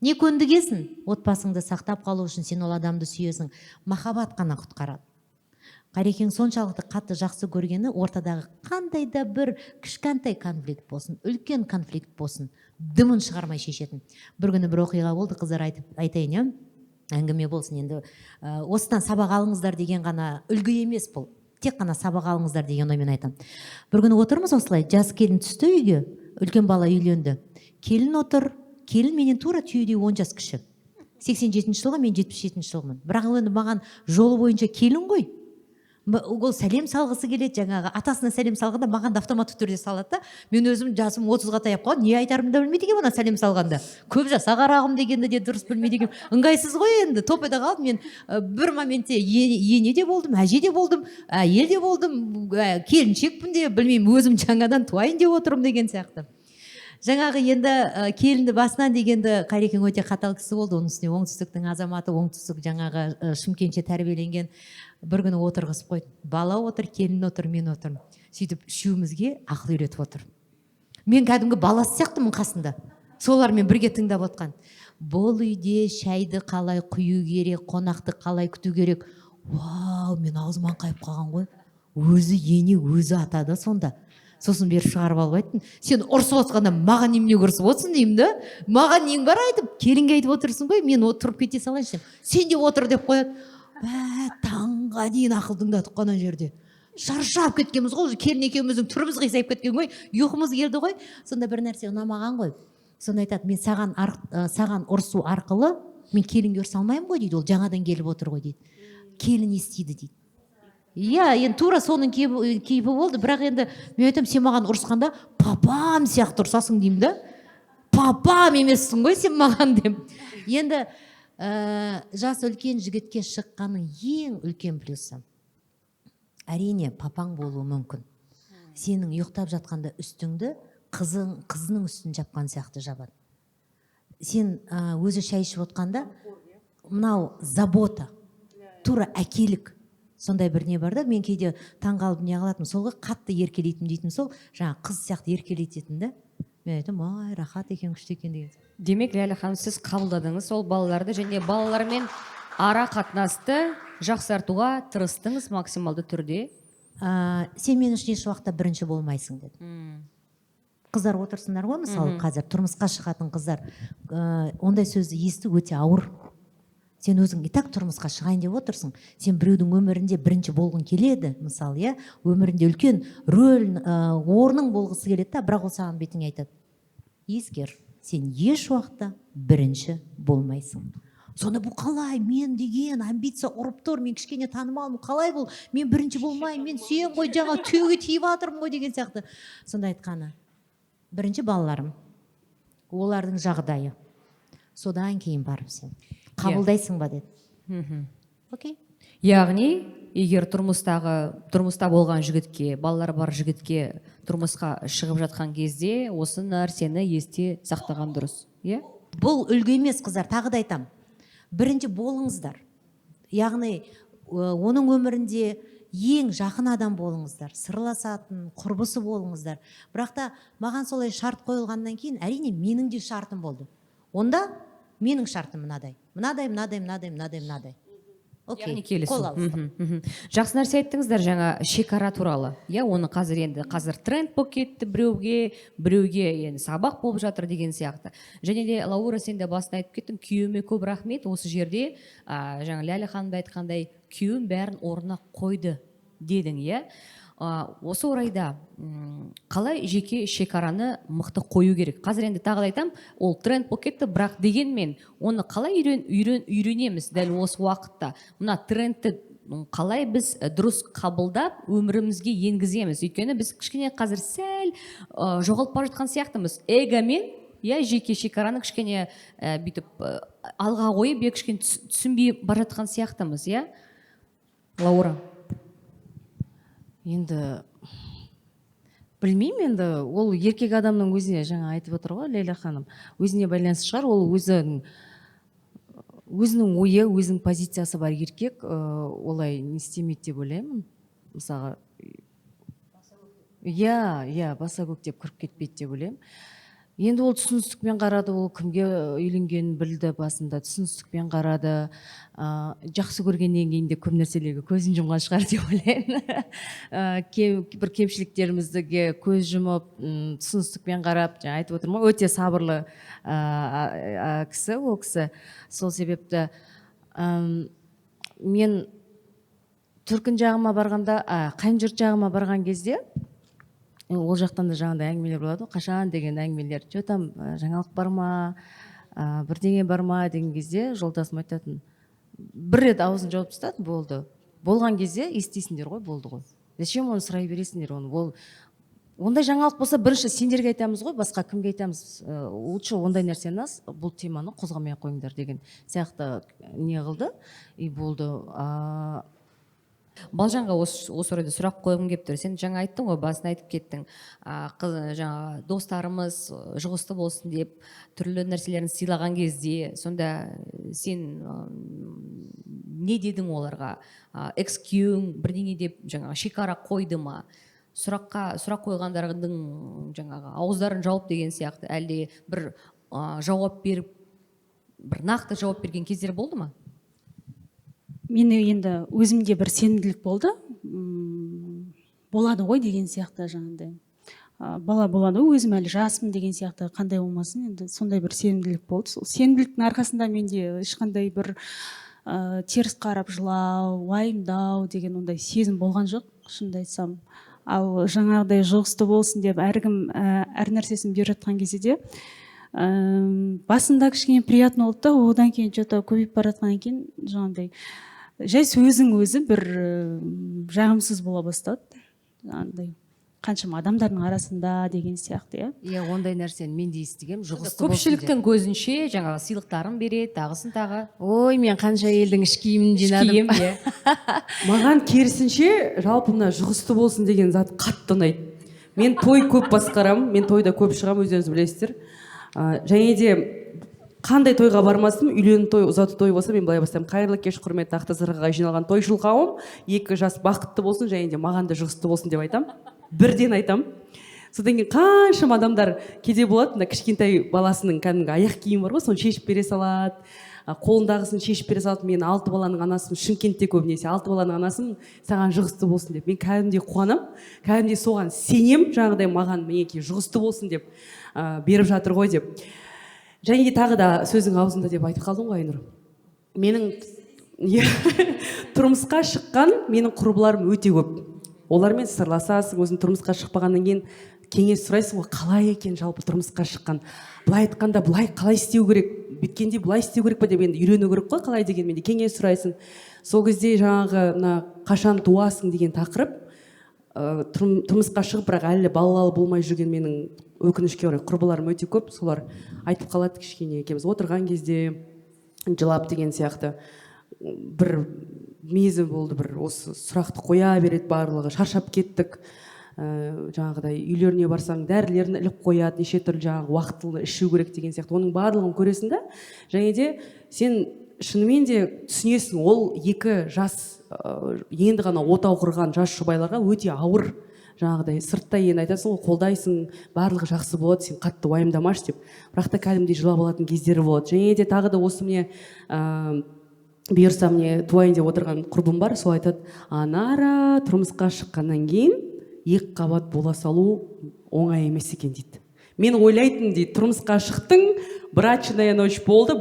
Не көндігесің? Отбасыңды сақтап қалу үшін сен ол адамды сүйесің. Махаббат қана құтқарады. Қарекең соншалықты қатты жақсы көргені ортадағы қандай да бір кішкентай конфликт болсын, үлкен конфликт болсын, дымын шығармай шешетін. Бір күні бір оқиға болды, қыздар айтайын, әңгіме болсын енді. Осыдан сабақ алыңыздар деген ғана үлгі емес бұл. Тек қана сабақ алыңыздар деген оймен айтам. Бір күні отырмыз осылай, жас келін түсті үйге, үлкен бала үйленді. Келін отыр, келін менен тура түйедей 10 жас кіші. 87-ші жылғы, мен 77-ші жылғымын. Бірақ енді маған жолы бойынша келін ғой. Ол сәлем салғысы келеді, жаңағы атасына сәлем салғанда маған да автоматты түрде салады да. Мен өзім жасым 30-ға таяп қалған, не айтарымды да білмейді екен, мына сәлем салғанда. Көп жаса қарағым дегенді де дұрыс білмейді екен. Ыңғайсыз ғой енді, топайда қалдым. Мен бір моментте ене де болдым, әже де болдым, әйел де болдым, келіншекпін де, білмеймін, өзім жаңадан туайын деп отырмын деген сияқты. Жаңағы енді келінді басынан дегенді Қарекең өте қатал кісі болды. Оның үстіне оңтүстіктің азаматы, оңтүстік жаңағы Шымкентше тәрбиеленген. Бір күні отырғызып қойды. Бала отыр, келін отыр, мен отырмын. Сөйтіп үшеумізге ақыл үйретіп отыр. Мен кәдімгі баласы сияқтымын қасында. Солармен бірге тыңдап отқан. Бұл үйде шайды қалай құю керек, қонақты қалай күту керек. Вау, мен аузымнан қайып қалған ғой. Өзі ене, өзі атады сонда. Сосын беріп шығарып алып айттым. Сен ұрсып отқанда маған немене ұрсып отсың деймін да. Маған нең бар айтып, келінге айтып отырсың ғой, мен отырып кете салайыншы. Сен де отыр деп қояды. Таңға дейін ақыл тыңдадық қана жерде. Шаршап кеткенбіз ғой, келін екеуміздің түріміз қисайып кеткен ғой, ұйқымыз келді ғой. Сонда бір нәрсе ұнамаған ғой. Сонда айтады, мен саған ұрсу арқылы мен келінге ұрса алмаймын ғой дейді, ол жаңадан келіп отыр ғой дейді. Келін естиді дейді. Енді тура соның кейпі болды, бірақ енді мен айтам, сен маған ұрысқанда папам сияқты ұрсасың деймін да. Папам емессің ғой сен маған деп. Енді жас үлкен жігітке шыққаның ең үлкен плюсы. Әрине, папаң болуы мүмкін. Сенің ұйықтап жатқанда үстіңді қызының үстін жапқан сияқты жабады. Сен өзі шай ішіп отқанда, мынау забота, тура әкелік. Сондай бір не бар да, мен кейде таңғалып не қылатым, солға қатты еркелейтім дейтім сол, жаңа қыз сияқты еркелететін да. Мен айтам, ай, рахат екен, күшті екен деген. Демек, Ләйлә ханым, сіз қабылдадыңыз сол балаларды және балалармен ара қатынасты жақсартуға тырыстыңыз максималды түрде. Сен мен үшін еш уақытта бірінші болмайсың деді. Қыздар отырсыңдар ғой, мысалы қазір тұрмысқа шығатын қыздар, ондай сөзді есту өте ауыр. Сен өзің так тұрмысқа шығайын деп отырсың. Сен біреудің өмірінде бірінші болғың келеді, мысалы, өмірінде үлкен рөл, орның болғысы келеді, бірақ ол саған бетіңе айтады. ескер, сен еш уақытта бірінші болмайсың. Сонда бұл қалай, мен деген амбиция ұрып тұр, мен кішкене танымалмын, қалай бұл, мен бірінші болмайым, мен сүйем ғой, жаңа түйеге тиіп жатырмын ғой деген сияқты. Сонда айтқаны, бірінші балаларым, олардың жағдайы, содан кейін барып сен қабылдайсың ба деді. Окей. Яғни, егер тұрмыста болған жігітке, балалар бар жігітке тұрмысқа шығып жатқан кезде осы нәрсені есте сақтаған дұрыс. Иә? Бұл үлгі емес, қыздар, тағы да айтам. Бірінші болыңыздар. Яғни, оның өмірінде ең жақын адам болыңыздар, сырласатын, құрбысы болыңыздар. Бірақ та маған солай шарт қойылғаннан кейін, әрине менің де шартым болды. Онда менің шартым мынадай. Мынадай. Яғни Окей, қол келісу. алыстық. Жақсы нәрсе айттыңыздар жаңа шекара туралы. Оны қазір тренд болып кетті біреуге енді сабақ болып жатыр деген сияқты. Және де Лаура, сен де басында айтып кеттің, күйеуіме көп рахмет. Осы жерде жаңа Ләйлә ханым да айтқандай, күйеуім бәрін орнына қойды дедің, иә? Осы орайда қалай жеке шекараны мықты қою керек? Қазір енді тағы да айтам, ол тренд болып кетті, бірақ дегенмен оны қалай үйренеміз дәл осы уақытта? Мына трендті қалай біз дұрыс қабылдап өмірімізге енгіземіз? Өйткені біз кішкене қазір сәл жоғалып бара жатқан сияқтымыз. Эгомен, иә, жеке шекараны кішкене бүйтіп алға қойып, кішкене түсінбей бара жатқан сияқтымыз, иә? Лаура. Енді білмеймін, енді ол еркек адамның өзіне, жаңа айтып отыр ғой Лейла ханым, өзіне байланысты шығар. Ол өзінің ойы, өзінің позициясы бар еркек олай не істемейді деп ойлаймын. Мысалға, иә, баса көктеп кіріп кетпейді деп ойлаймын. Енді ол түсіністікпен қарады, ол кімге үйленгенін білді басында, түсіністікпен қарады. Жақсы көргеннен кейін де көп нәрселерге көзін жұмған шығар деп ойлаймын. Бір кемшіліктерімізге көз жұмып, түсіністікпен қарап, жаңа айтып отырмын, өте сабырлы кісі, ол кісі. Сол себепті мен түркін жағыма барғанда, қайын жұрт жағыма барған кезде, ол жақтан да жаңағыдай әңгімелер болады, қашан деген әңгімелер, там жаңалық бар ма, бірдеңе бар ма деген кезде жолдасым айтатын, бір рет аузын жауып тастады, болды. Болған кезде естисіңдер ғой, болды ғой. Зачем оны сұрай бересіңдер оны? Ондай жаңалық болса, бірінші сендерге айтамыз ғой, басқа кімге айтамыз? Лучше ондай нәрсені бұл теманы қозғамай қойыңдар деген сияқты не қылды, и болды. Балжанға осы орайда сұрақ қойғым келіп тұр. Сен жаңа айттың ғой, басын айтып кеттің. Жаңа достарымыз жұғысты болсын деп түрлі нәрселерін сыйлаған кезде, сонда сен не дедің оларға? Экс-күйеуің бірдеңе деп жаңа шекара қойды ма? Сұрақ қойғандардың жаңағы ауыздарын жауып деген сияқты, әлде бір жауап беріп, бір нақты жауап берген кездер болды ма? Мен енді өзімде бір сенімділік болды, болады ғой деген сияқты жаңағыдай. Бала болады, өзім әлі жасым деген сияқты, қандай болмасын, енді сондай бір сенімділік болды. Сол сенімділіктің арқасында менде ешқандай бір теріс қарап жылау, уайымдау деген ондай сезім болған жоқ, шынымды айтсам. Ал жаңағыдай жұғысты болсын деп әркім әр нәрсесін беріп жатқан кезде де басында кішкене приятно болды да, одан кейін что-то көбейіп бара жатқаннан кейін жаңағыдай жай сөзің өзі бір жағымсыз бола бастады. Жаңағыдай қаншама адамдардың арасында деген сияқты, иә. Ондай нәрсені мен де естігем, жұғысты болсын деп. Көпшіліктің көзінше жаңағы сыйлықтарын береді, тағысын тағы. Ой, мен қанша елдің іш киімін жинадым. Маған керісінше жалпы мына жұғысты болсын деген зат қатты ұнайды. Мен той көп басқарам, мен тойда көп шығам, өздеріңіз білесіздер. Және де қандай тойға бармасын, үйлену той, ұзату той болса, мен былай бастаймын: қайырлы кеш, құрметті Ақтазырға жиналған тойшыл қауым, 2 жас бақытты болсын, және де маған да жұғысты болсын деп айтам. Бірден айтам. Содан кейін қаншама адамдар кейде болады, мына кішкентай баласының кәдімгі аяқ киімі бар ғой, соны шешіп бере салады, қолындағысын шешіп бере салады. Мен 6 баланың анасын, Шымкентте көбінесе 6 баланың анасын, саған жұғысты болсын деп. Мен кәдімгідей қуанам, кәдімгідей соған сенем, жаңағыдай маған мінекей жұғысты болсын деп беріп жатыр ғой деп. Және де тағы да сөзің аузында деп айтып қалдым ғой, Айнұр. Менің тұрмысқа шыққан менің құрбыларым өте көп. Олармен сырласасың, өзің тұрмысқа шықпағаннан кейін кеңес сұрайсың ғой, қалай екен жалпы тұрмысқа шыққан, былай айтқанда былай қалай істеу керек, бүйткенде былай істеу керек па деп енді үйрену керек қой, қалай дегенмен де кеңес сұрайсың. Сол кезде жаңағы мына қашан туасың деген тақырып тұрмысқа шығып бірақ әлі балалы болмай жүрген менің өкінішке орай құрбыларым өте көп, солар айтып қалады кішкене екеуміз отырған кезде жылап деген сияқты. Бір мезі болды, бір осы сұрақты қоя береді барлығы, шаршап кеттік. Жаңағыдай үйлеріне барсаң дәрілерін іліп қояды, неше түрлі жаңағы уақытылы ішу керек деген сияқты. Оның барлығын көресің да, және де сен шынымен де түсінесің, ол екі жас енді ғана отау құрған жас жұбайларға өте ауыр. Жаңағыдай сырттай енді айтасың ғой, қолдайсың, барлығы жақсы болады, сен қатты уайымдамашы деп, бірақ та кәдімгідей жылап алатын кездері болады. Және де тағы да осы міне бұйырса міне туайын деп отырған құрбым бар, сол айтады, Анара тұрмысқа шыққаннан кейін 2 қабат бола салу оңай емес екен дейді. Мен ойлайтын дейді, тұрмысқа шықтың, брачная ночь болды,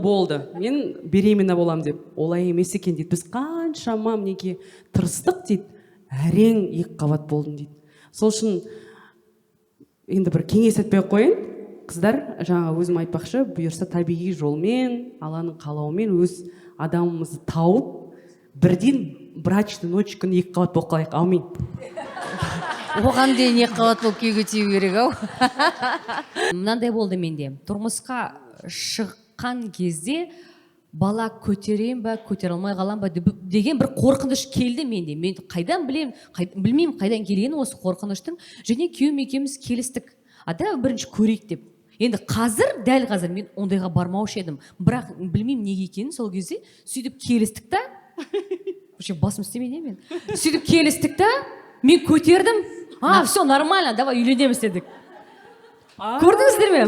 мен беременна болам деп. Олай емес екен дейді. Біз қаншама мінекей тырыстық дейді, әрең 2 қабат болдым дейді. Сол үшін енді бір кеңес етпей қойын, қыздар, жаңа өзім айтпақшы, бұйырса табиғи жолмен, Алланың қалауымен өз адамымызды тауып, бірден брачный ночь күні 2 қабат болып қалайық. Аумин. Оған дейін 2 қабат болып күйеуге тию керек ау. Мынандай болды менде. Тұрмысқа шыққан кезде бала көтерем ба, көтере алмай қалам ба деген бір қорқыныш келді менде. Мен қайдан білмеймін қайдан келгенін осы қорқыныштың. Және күйеуім екеуміз келістік. Ада бірінші көрейік деп. Енді дәл қазір мен ондайға бармаушы едім. Бірақ білмеймін неге екенін сол кезде сөйтіп келістік та. Басым істемейді мен. Сөйтіп келістік та, мен көтердім. Все нормально, давай үйленеміз дедік. Көрдіңіздер ме?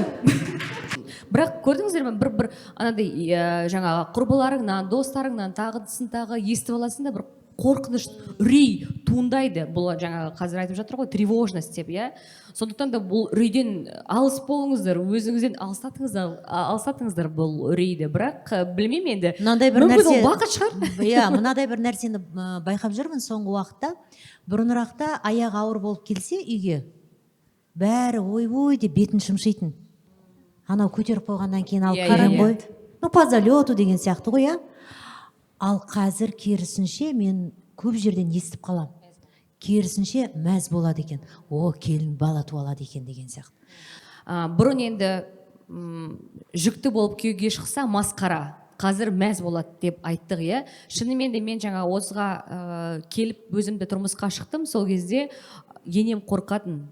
Бірақ көрдіңіздер ме, бір анадай жаңағы құрбыларыңнан, достарыңнан тағы естіп аласың да, бір қорқыныш, үрей туындайды. Бұл жаңағы қазір айтып жатыр ғой, тревожность деп, иә. Сондықтан да бұл үрейден алыс болыңыздар, өзіңізден алсатыңыздар бұл үрейді. Бірақ білмеймін енді. Мынандай бір нәрсе, уақыт шығар. Иә, мынандай бір нәрсені байқап жүрмін соңғы уақытта. Бұрынырақта аяқ ауыр болып келсе үйге, бәрі ой деп бетін шымшитын. Анау көтеріп қойғаннан кейін алып қарам ғой. Ну, по залету деген сияқты ғой, иә. Ал қазір керісінше мен көп жерден естіп қалам. Керісінше мәз болады екен. Келін бала туалады екен деген сияқты. Бұрын енді жүкті болып күйеуге шықса масқара. Қазір мәз болады деп айттық, иә. Шынымен де мен жаңа осыға келіп өзімді тұрмысқа шықтым. Сол кезде енем қорқатын,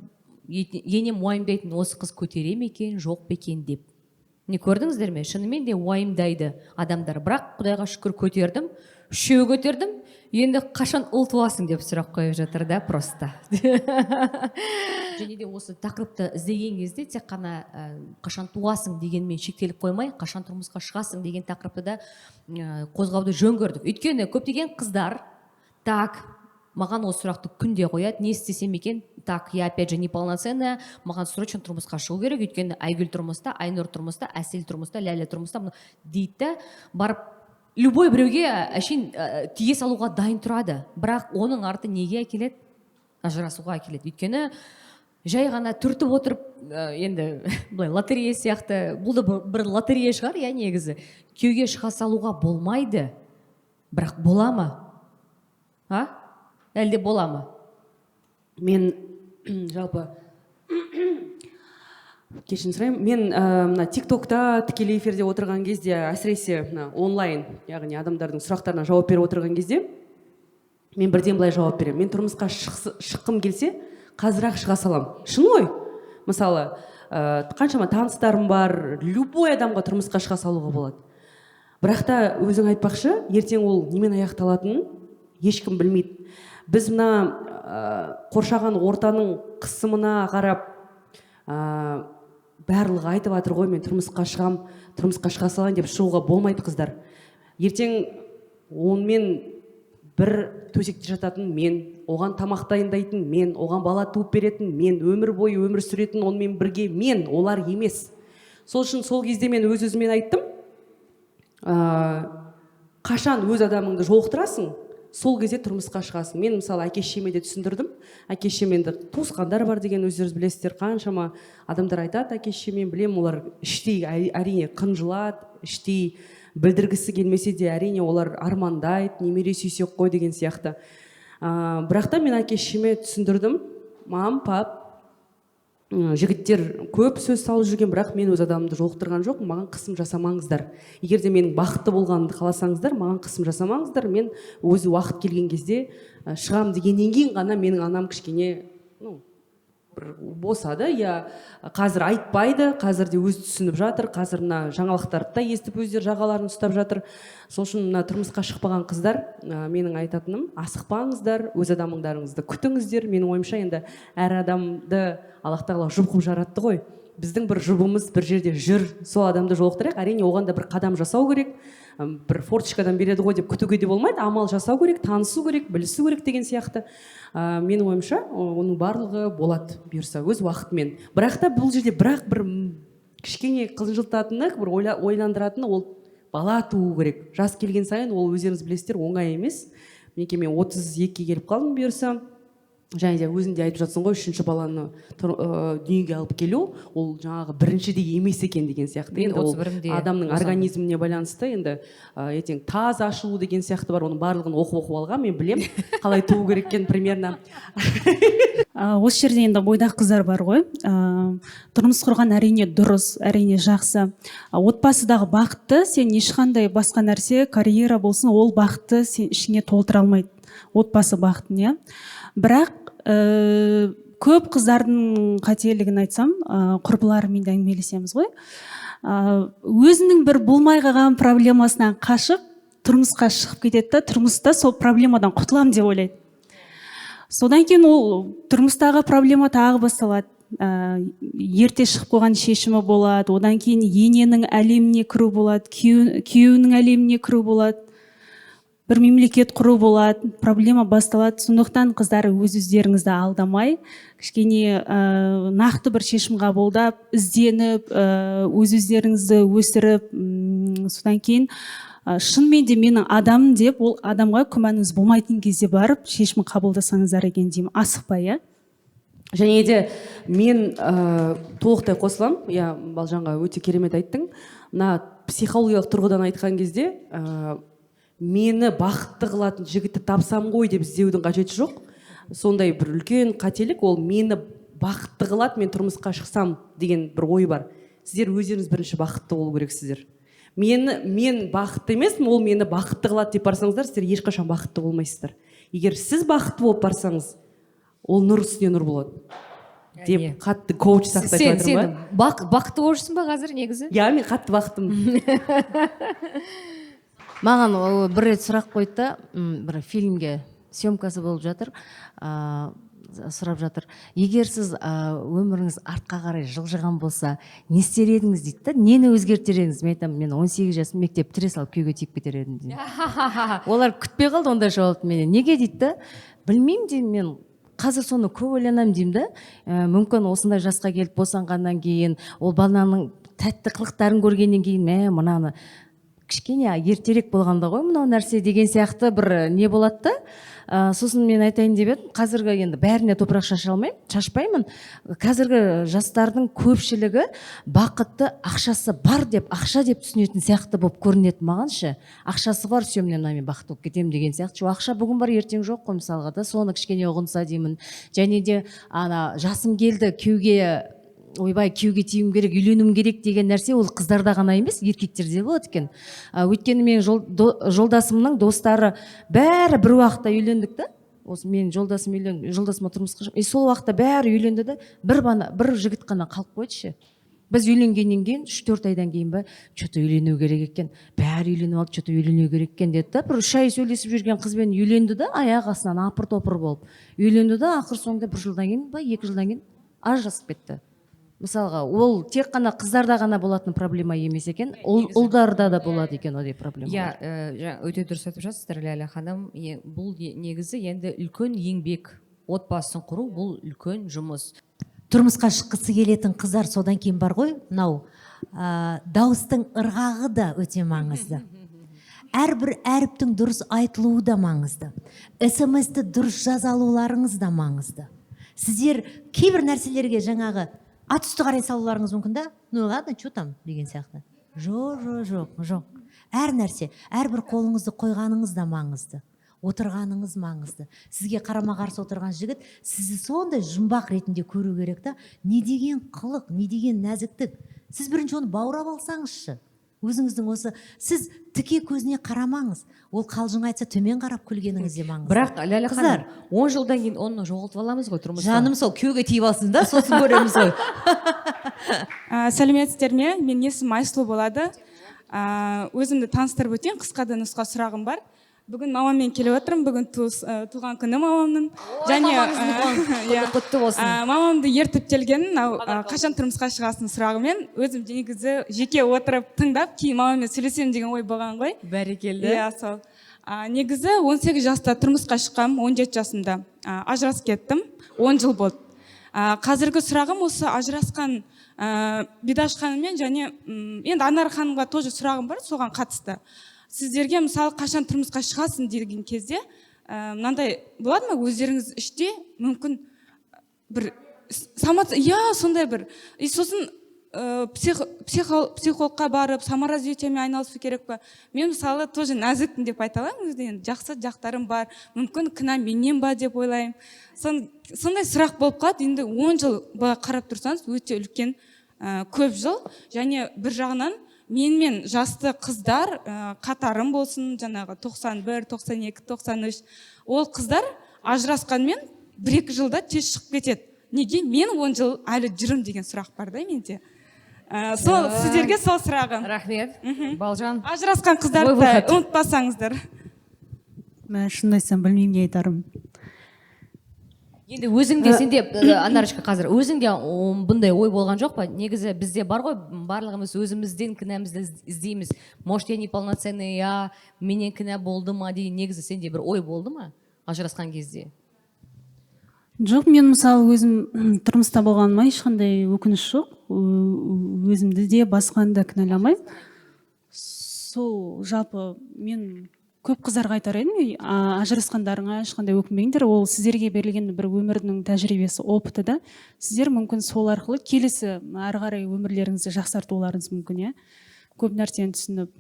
енем уайымдайтын, осы қыз көтере ме екен, жоқ па екен деп. Не көрдіңіздер ме? Шынымен де уайымдайды адамдар. Бірақ Құдайға шүкір көтердім. 3 көтердім. Енді қашан ұл туасың деп сұрақ қойып жатыр да, просто. Және де осы тақырыпты іздеген кезде тек қана қашан туасың дегенмен шектеліп қоймай, қашан тұрмысқа шығасың деген тақырыпты да қозғауды жөн көрдік. Өйткені көптеген қыздар маған осы сұрақты күнде қояды, не істесем екен? Я опять же неполноценная, маған срочно тұрмысқа шығу керек, өйткені Айгүл тұрмыста, Айнұр тұрмыста, Әсел тұрмыста, Ләлі тұрмыста дейді, барып любой біреуге әшейін тие салуға дайын тұрады. Бірақ оның арты неге әкеледі? Ажырасуға әкеледі. Өйткені жай ғана түртіп отырып, енді лотерея сияқты, бұл да бір лотерея шығар, я негізі. Күйеуге шыға салуға болмайды. Бірақ бола ма? Әлде бола ма? Мен жалпы кешірім сұраймын. Мен тиктокта тікелей эфирде отырған кезде, әсіресе онлайн, яғни адамдардың сұрақтарына жауап беріп отырған кезде, мен бірден былай жауап беремін. Мен тұрмысқа шыққым келсе, қазір-ақ шыға салам. Шын ғой? Мысалы, қаншама таныстарым бар, любой адамға тұрмысқа шыға салуға болады. Бірақ та өзің айтпақшы, ертең ол немен аяқталатынын ешкім білмейді. Біз мына қоршаған ортаның қысымына қарап барлығы айтып жатыр ғой, мен тұрмысқа шығам, тұрмысқа шыға салайын деп шығуға болмайды, қыздар. Ертең онымен бір төсекте жататын мен, оған тамақ дайындайтын мен, оған бала туып беретін мен, өмір бойы өмір сүретін онымен бірге мен, олар емес. Сол үшін сол кезде мен өз-өзімен айттым, қашан өз адамыңды жолықтырасың, сол кезде тұрмысқа шығасың. Мен мысалы әке шешеме де түсіндірдім. Әке шешем енді туысқандар бар деген өздеріңіз білесіздер, қаншама адамдар айтады әке шешеме, білемін, олар іштей әрине қынжылады, іштей білдіргісі келмесе де әрине олар армандайды, немере сүйсек қой деген сияқты. Бірақ та мен әке шешеме түсіндірдім, мам, пап, жігіттер көп сөз салып жүрген, бірақ мен өз адамымды жолықтырған жоқ, маған қысым жасамаңыздар. Егер де менің бақытты болғанымды қаласаңыздар, маған қысым жасамаңыздар, мен өзі уақыт келген кезде шығам дегеннен кейін ғана менің анам кішкене бір босады. Я қазір айтпайды, қазір де өзі түсініп жатыр, қазір мына жаңалықтарды да естіп өздері жағаларын ұстап жатыр. Сол үшін мына тұрмысқа шықпаған қыздар, менің айтатыным, асықпаңыздар, өз адамыңдарыңызды күтіңіздер. Менің ойымша енді әр адамды Аллах тағала жұп қылып жаратты ғой. Біздің бір жұбымыз бір жерде жүр, сол адамды жолықтырайық. Әрине оған да бір қадам жасау керек, бір форточкадан береді ғой деп күтуге де болмайды, амал жасау керек, танысу керек, білісу керек деген сияқты. Менің ойымша оның барлығы болады бұйырса өз уақытымен. Бірақ та бұл жерде бір кішкене қынжылтатыны, бір ойландыратыны, ол бала туу керек. Жас келген сайын ол өздеріңіз білесіздер оңай емес. Мінекей мен 32-ге келіп қалдым бұйырса. Және де өзіңде айтып жатсың ғой, 3-ші баланы дүниеге алып келу, ол жаңағы біріншідей емес екен деген сияқты. Енді ол адамның организміне байланысты, енді ертең таз ашылу деген сияқты бар, оның барлығын оқып алған, мен білем қалай туу керек екенін примерно. Осы жерде енді бойдақ қыздар бар ғой. Тұрмыс құрған әрине дұрыс, әрине жақсы. Отбасыдағы бақытты сен ешқандай басқа нәрсе, карьера болсын, ол бақытты сен ішіңе толтыра алмайды. Отбасы бақытын, иә. Бірақ көп қыздардың қателігін айтсам, құрбыларымен әңгімелесеміз ғой. Өзінің бір болмай қалған проблемасынан қашып, тұрмысқа шығып кетеді да, тұрмыста сол проблемадан құтылам деп ойлайды. Содан кейін ол тұрмыстағы проблема тағы басталады. Ерте шығып қойған шешімі болады, одан кейін ененің әлеміне кіру болады, күйеуінің әлеміне кіру болады. Бір мемлекет құру болады, проблема басталады. Сондықтан қыздар өздеріңізді алдамай, кішкене нақты бір шешім қабылдап, ізденіп, өздеріңізді өсіріп, содан кейін шынымен де менің адамым деп, ол адамға күмәніңіз болмайтын кезде барып шешім қабылдасаңыздар екен деймін, асықпай, иә. Және де мен толықтай қосылам, иә, Балжанға өте керемет айттың. Мына психологиялық тұрғыдан айтқан кезде мені бақытты қылатын жігітті тапсам ғой деп іздеудің қажеті жоқ. Сондай бір үлкен қателік, ол мені бақытты қылады, мен тұрмысқа шықсам деген бір ой бар. Сіздер өздеріңіз бірінші бақытты болу керексіздер. Мен бақытты емеспін, ол мені бақытты қылады деп барсаңыздар, сіздер ешқашан бақытты болмайсыздар. Егер сіз бақытты болып барсаңыз, ол нұр үстіне нұр болады. Деп қатты коуч сақтайтып жатырмын ба? Сен бақытты болырсың ба қазір негізі? Иә, мен қатты бақыттымын. Маған бір рет сұрақ қойды да, бір фильмге съемкасы болып жатыр, сұрап жатыр. Егер сіз өміріңіз артқа қарай жылжыған болса, не істер едіңіз дейді да, нені өзгертер едіңіз? Мен айтамын, мен 18 жасым мектеп тіре салып күйеуге тиіп кетер едім дейді. Олар күтпей қалды ондай жауапты менен. Неге дейді да? Білмеймін деймін, мен қазір соны көп ойланамын деймін да. Мүмкін осындай жасқа келіп босанғаннан кейін, ол баланың тәтті қылықтарын көргеннен кейін, мынаны кішкене ертерек болғанда ғой мынау нәрсе деген сияқты бір не болады да. Сосын мен айтайын деп едім, қазіргі енді бәріне топырақ шашпаймын. Қазіргі жастардың көпшілігі бақытты ақшасы бар деп, ақша деп түсінетін сияқты болып көрінеді мағаншы. Ақшасы бар, все, мен бақытты болып кетемін деген сияқты. Ақша бүгін бар, ертең жоқ қой мысалға да, соны кішкене ұғынса деймін. Және де жасым келді, ойбай күйеуге тиюім керек, үйленуім керек деген нәрсе ол қыздарда ғана емес, еркектерде болады екен. Өйткені мен жолдасымның достары бәрі бір уақытта үйлендік та. Осы мен жолдасыма тұрмысқа шығып, сол уақытта бәрі үйленді де, бір жігіт қана қалып қойды ше. Біз үйленгеннен кейін 3-4 айдан кейін что-то үйлену керек екен. Бәрі үйленіп алды, что-то үйлену керек екен деді да. Бір 3 ай сөйлесіп жүрген қызбен үйленді да, аяқ астынан апыр-топыр болып. Үйленді да, ақыр соңында 1 жылдан кейін 2 жылдан кейін ажырасып кетті. Мысалға, ол тек қана қыздарда ғана болатын проблема емес екен, ұлдарда да болады екен ондай проблема. Иә, өте дұрыс айтып жатсыздар Ләйлә ханым. Бұл негізі енді үлкен еңбек, отбасын құру бұл үлкен жұмыс. Тұрмысқа шыққысы келетін қыздар содан кейін бар ғой, мынау дауыстың ырғағы да өте маңызды. әрбір әріптің дұрыс айтылуы да маңызды. СМС-ті дұрыс жаза алуларыңыз да маңызды. Сіздер кейбір нәрселерге жаңағы ат үсті қарай салуларыңыз мүмкін да? Ну ладно, что там деген сияқты. Жоқ. Әр нәрсе, әрбір қолыңызды қойғаныңыз да маңызды. Отырғаныңыз маңызды. Сізге қарама қарсы отырған жігіт сізді сондай жұмбақ ретінде көру керек та, не деген қылық, не деген нәзіктік. Сіз бірінші оны баурап алсаңызшы. Өзіңіздің осы, сіз тіке көзіне қарамаңыз. Ол қалжың айтса төмен қарап күлгеніңіз де маңызды. Бірақ Ләйлә ханым, 10 жылдан кейін оны жоғалтып аламыз ғой тұрмыста. Жаным сол күйеуге тиіп алсын да, сосын көреміз ғой. Сәлеметсіздер ме? Мен есімім Айсұлу болады. Өзімді таныстырып өтейін, қысқа да нұсқа сұрағым бар. Бүгін мамаммен келіп отырмын. Бүгін туған күні мамамның. Құтты болсын. Мамамды ертіп келгенін, қашан тұрмысқа шығасың сұрағымен, өзім негізі жеке отырып тыңдап, кейін мамаммен сөйлесем деген ой болған ғой. Бәрекелді. Иә, сол. Негізі 18 жаста тұрмысқа шыққам, 17 жасымда ажырасып кеттім. 10 жыл болды. Қазіргі сұрағым осы ажырасқан Бидаш ханыммен және енді Анар ханымға тоже сұрағым бар, соған қатысты. Сіздерге мысалы қашан тұрмысқа шығасың деген кезде мынандай болады ма, өздеріңіз іште мүмкін бір сондай бір сосын психологқа барып саморазвитиемен айналысу керек па? Мен мысалы тоже нәзікпін деп айта аламын, өзімде жақсы жақтарым бар, мүмкін кінә менен ба деп ойлаймын. Сондай сұрақ болып қалады. Енді 10 жыл былай қарап тұрсаңыз өте үлкен көп жыл, және бір жағынан менімен жасты қыздар қатарым болсын, жаңағы 91, 92, 93, ол қыздар ажырасқанмен 1-2 жылда тез шығып кетеді. Неге мен 10 жыл әлі жүрім деген сұрақ бар да менде. Сол сіздерге сол сұрағым. Рахмет. Балжан. Ажырасқан қыздарды ұмытпасаңыздар. Мен шынын айтсам білмеймін не айтарым. Енді өзіңде, сенде, Анарочка, қазір өзіңде бұндай ой болған жоқ па? Негізі бізде бар ғой, барлығымыз өзімізден кінәмізді іздейміз. Может, я неполноценный, менен кінә болды ма деген негізі сенде бір ой болды ма ажырасқан кезде? Жоқ, мен мысалы өзім тұрмыста болғаныма ешқандай өкініш жоқ. Өзімді де басқаны да кінәламаймын. Сол жалпы мен көп қыздарға айтар едім, ажырасқандарыңа ешқандай өкінбеңдер, ол сіздерге берілген бір өмірдің тәжірибесі, опыты да. Сіздер мүмкін сол арқылы келесі әрі қарай өмірлеріңізді жақсартуларыңыз мүмкін, көп нәрсені түсініп.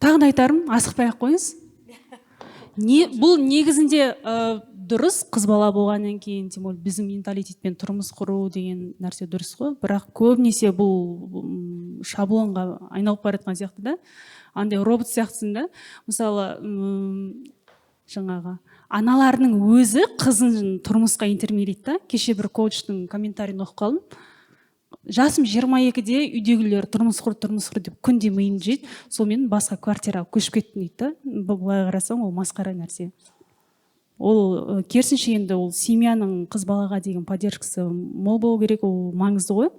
Тағы да айтарым, асықпай ақ қойыңыз. Бұл негізінде дұрыс, қыз бала болғаннан кейін, тем более біздің менталитетпен тұрмыс құру деген нәрсе дұрыс қой, бірақ көбінесе бұл шаблонға айналып бара жатқан сияқты да. Андай робот сияқтысың да. Мысалы, жаңағы аналарының өзі қызын тұрмысқа итермелейді да. Кеше бір коучтың комментарийін оқып қалдым. Жасым 22-де үйдегілер тұрмыс құр деп күнде миын жейді. Сонымен басқа квартираға көшіп кеттім дейді да. Былай қарасаң, ол масқара нәрсе. Ол керісінше енді ол семьяның қыз балаға деген поддержкасы мол болу керек, ол маңызды ғой.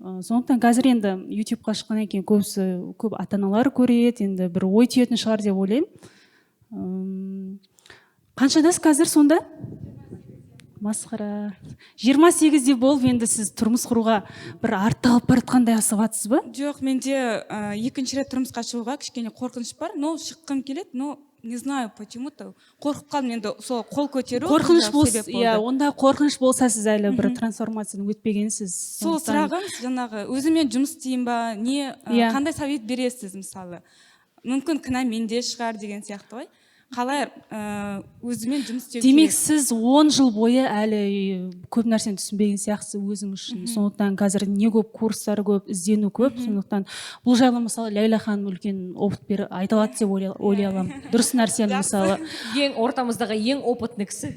Сондықтан қазір енді YouTube-қа шыққаннан кейін көп ата-аналар көреді, енді бір ой түйетін шығар деп ойлаймын. Қаншадасыз қазір сонда? Масқара. 28-де болып, енді сіз тұрмыс құруға бір арталып бара жатқандай асығасыз ба? Жоқ, менде екінші рет тұрмысқа шығуға кішкене қорқыныш бар. Но шыққым келеді, но не знаю почему-то. Қорқып қалдым, енді сол қол көтеру. Қорқыныш болса, онда қорқыныш болса сіз әлі бір трансформацияны өтпегенсіз. Сол сұрағым жаңағы өзімен жұмыс істейін ба, не қандай совет бересіз мысалы? Мүмкін кінә менде шығар деген сияқты ғой. Қалай өзімен жұмыс істеу керек? Демек сіз 10 жыл бойы әлі көп нәрсені түсінбеген сияқтысыз өзіңіз үшін. Сондықтан қазір не көп курстар көп, іздену көп. Сондықтан бұл жайлы мысалы Ләйлә ханым үлкен опыт айта алады деп ойлай аламын. Дұрыс нәрсені мысалы. Ең ортамыздағы ең опытный кісі.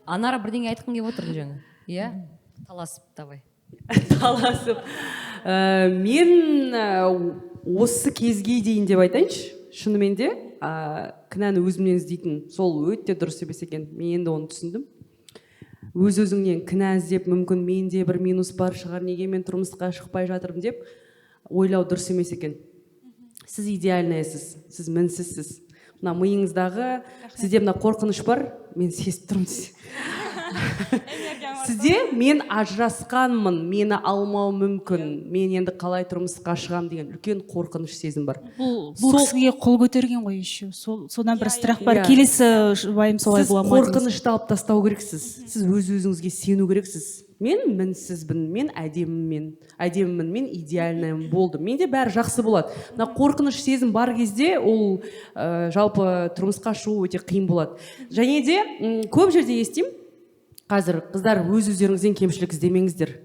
Анара бірдеңе айтқың келіп отыр жаңа. Иә? Таласып, давай. Таласып. Мен осы кезге дейін деп айтайыншы. Шынымен де кінәні өзімнен іздейтін сол өте дұрыс емес екен. Мен енді оны түсіндім. Өз-өзіңнен кінә іздеп, мүмкін менде бір минус бар шығар, неге мен тұрмысқа шықпай жатырмын деп ойлау дұрыс емес екен. Сіз идеальныйсыз, сіз мінсізсіз. Мына миыңыздағы сізде мына қорқыныш бар, мен сезіп тұрмын. сізде мен ажырасқанмын, мені алмау мүмкін, мен енді қалай тұрмысқа шығам деген үлкен қорқыныш сезім бар. бұл кісіге қол көтерген ғой еще содан бір страх бар. Келесі жұбайым солай Сіз бола ма деген. қорқынышты алып тастау керексіз. Сіз өз өзіңізге сену керексіз. Мен мінсізбін, мен әдемімін, мен идеальныймын, болды. Менде бәрі жақсы болады. Мына қорқыныш сезім бар кезде ол жалпы тұрмысқа шығу өте қиын болады. Және де көп жерде естимін, қазір қыздар өз өздеріңізден кемшілік іздемеңіздер.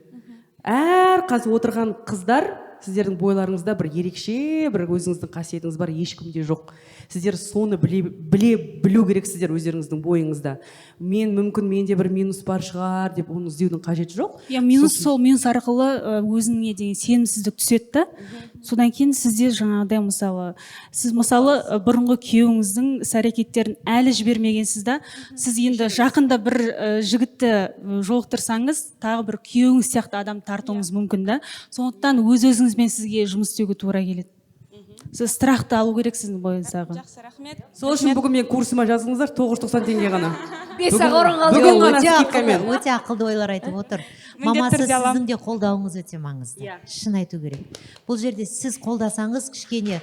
Әр қазір отырған қыздар, сіздердің бойларыңызда бір ерекше, бір өзіңіздің қасиетіңіз бар, ешкімде жоқ. Сіздер соны білу керексіздер өздеріңіздің бойыңызда. Мүмкін менде бір минус бар шығар деп оны іздеудің қажеті жоқ. Сол минус арқылы өзіңе деген сенімсіздік түседі да. Содан кейін сізде жаңағыдай сіз бұрынғы күйеуіңіздің іс-әрекеттерін әлі жібермегенсіз да. Сіз енді жақында бір жігітті жолықтырсаңыз, тағы бір күйеуіңіз сияқты адам тартуыңыз мүмкін да. Сондықтан өз өзіңізбен сізге жұмыс істеуге тура келеді. Сіз страхты алу керексіз бойыңыздағы. Жақсы, рахмет. Сол үшін бүгін мен курсыма жазыңыздар, 990 теңге ғана. Бес-ақ орын қалды. Бүгін ғана скидкамен. Өте ақылды ойлар айтып отыр. Мамасы сіздің де қолдауыңыз өте маңызды. Шын айту керек. Бұл жерде сіз қолдасаңыз кішкене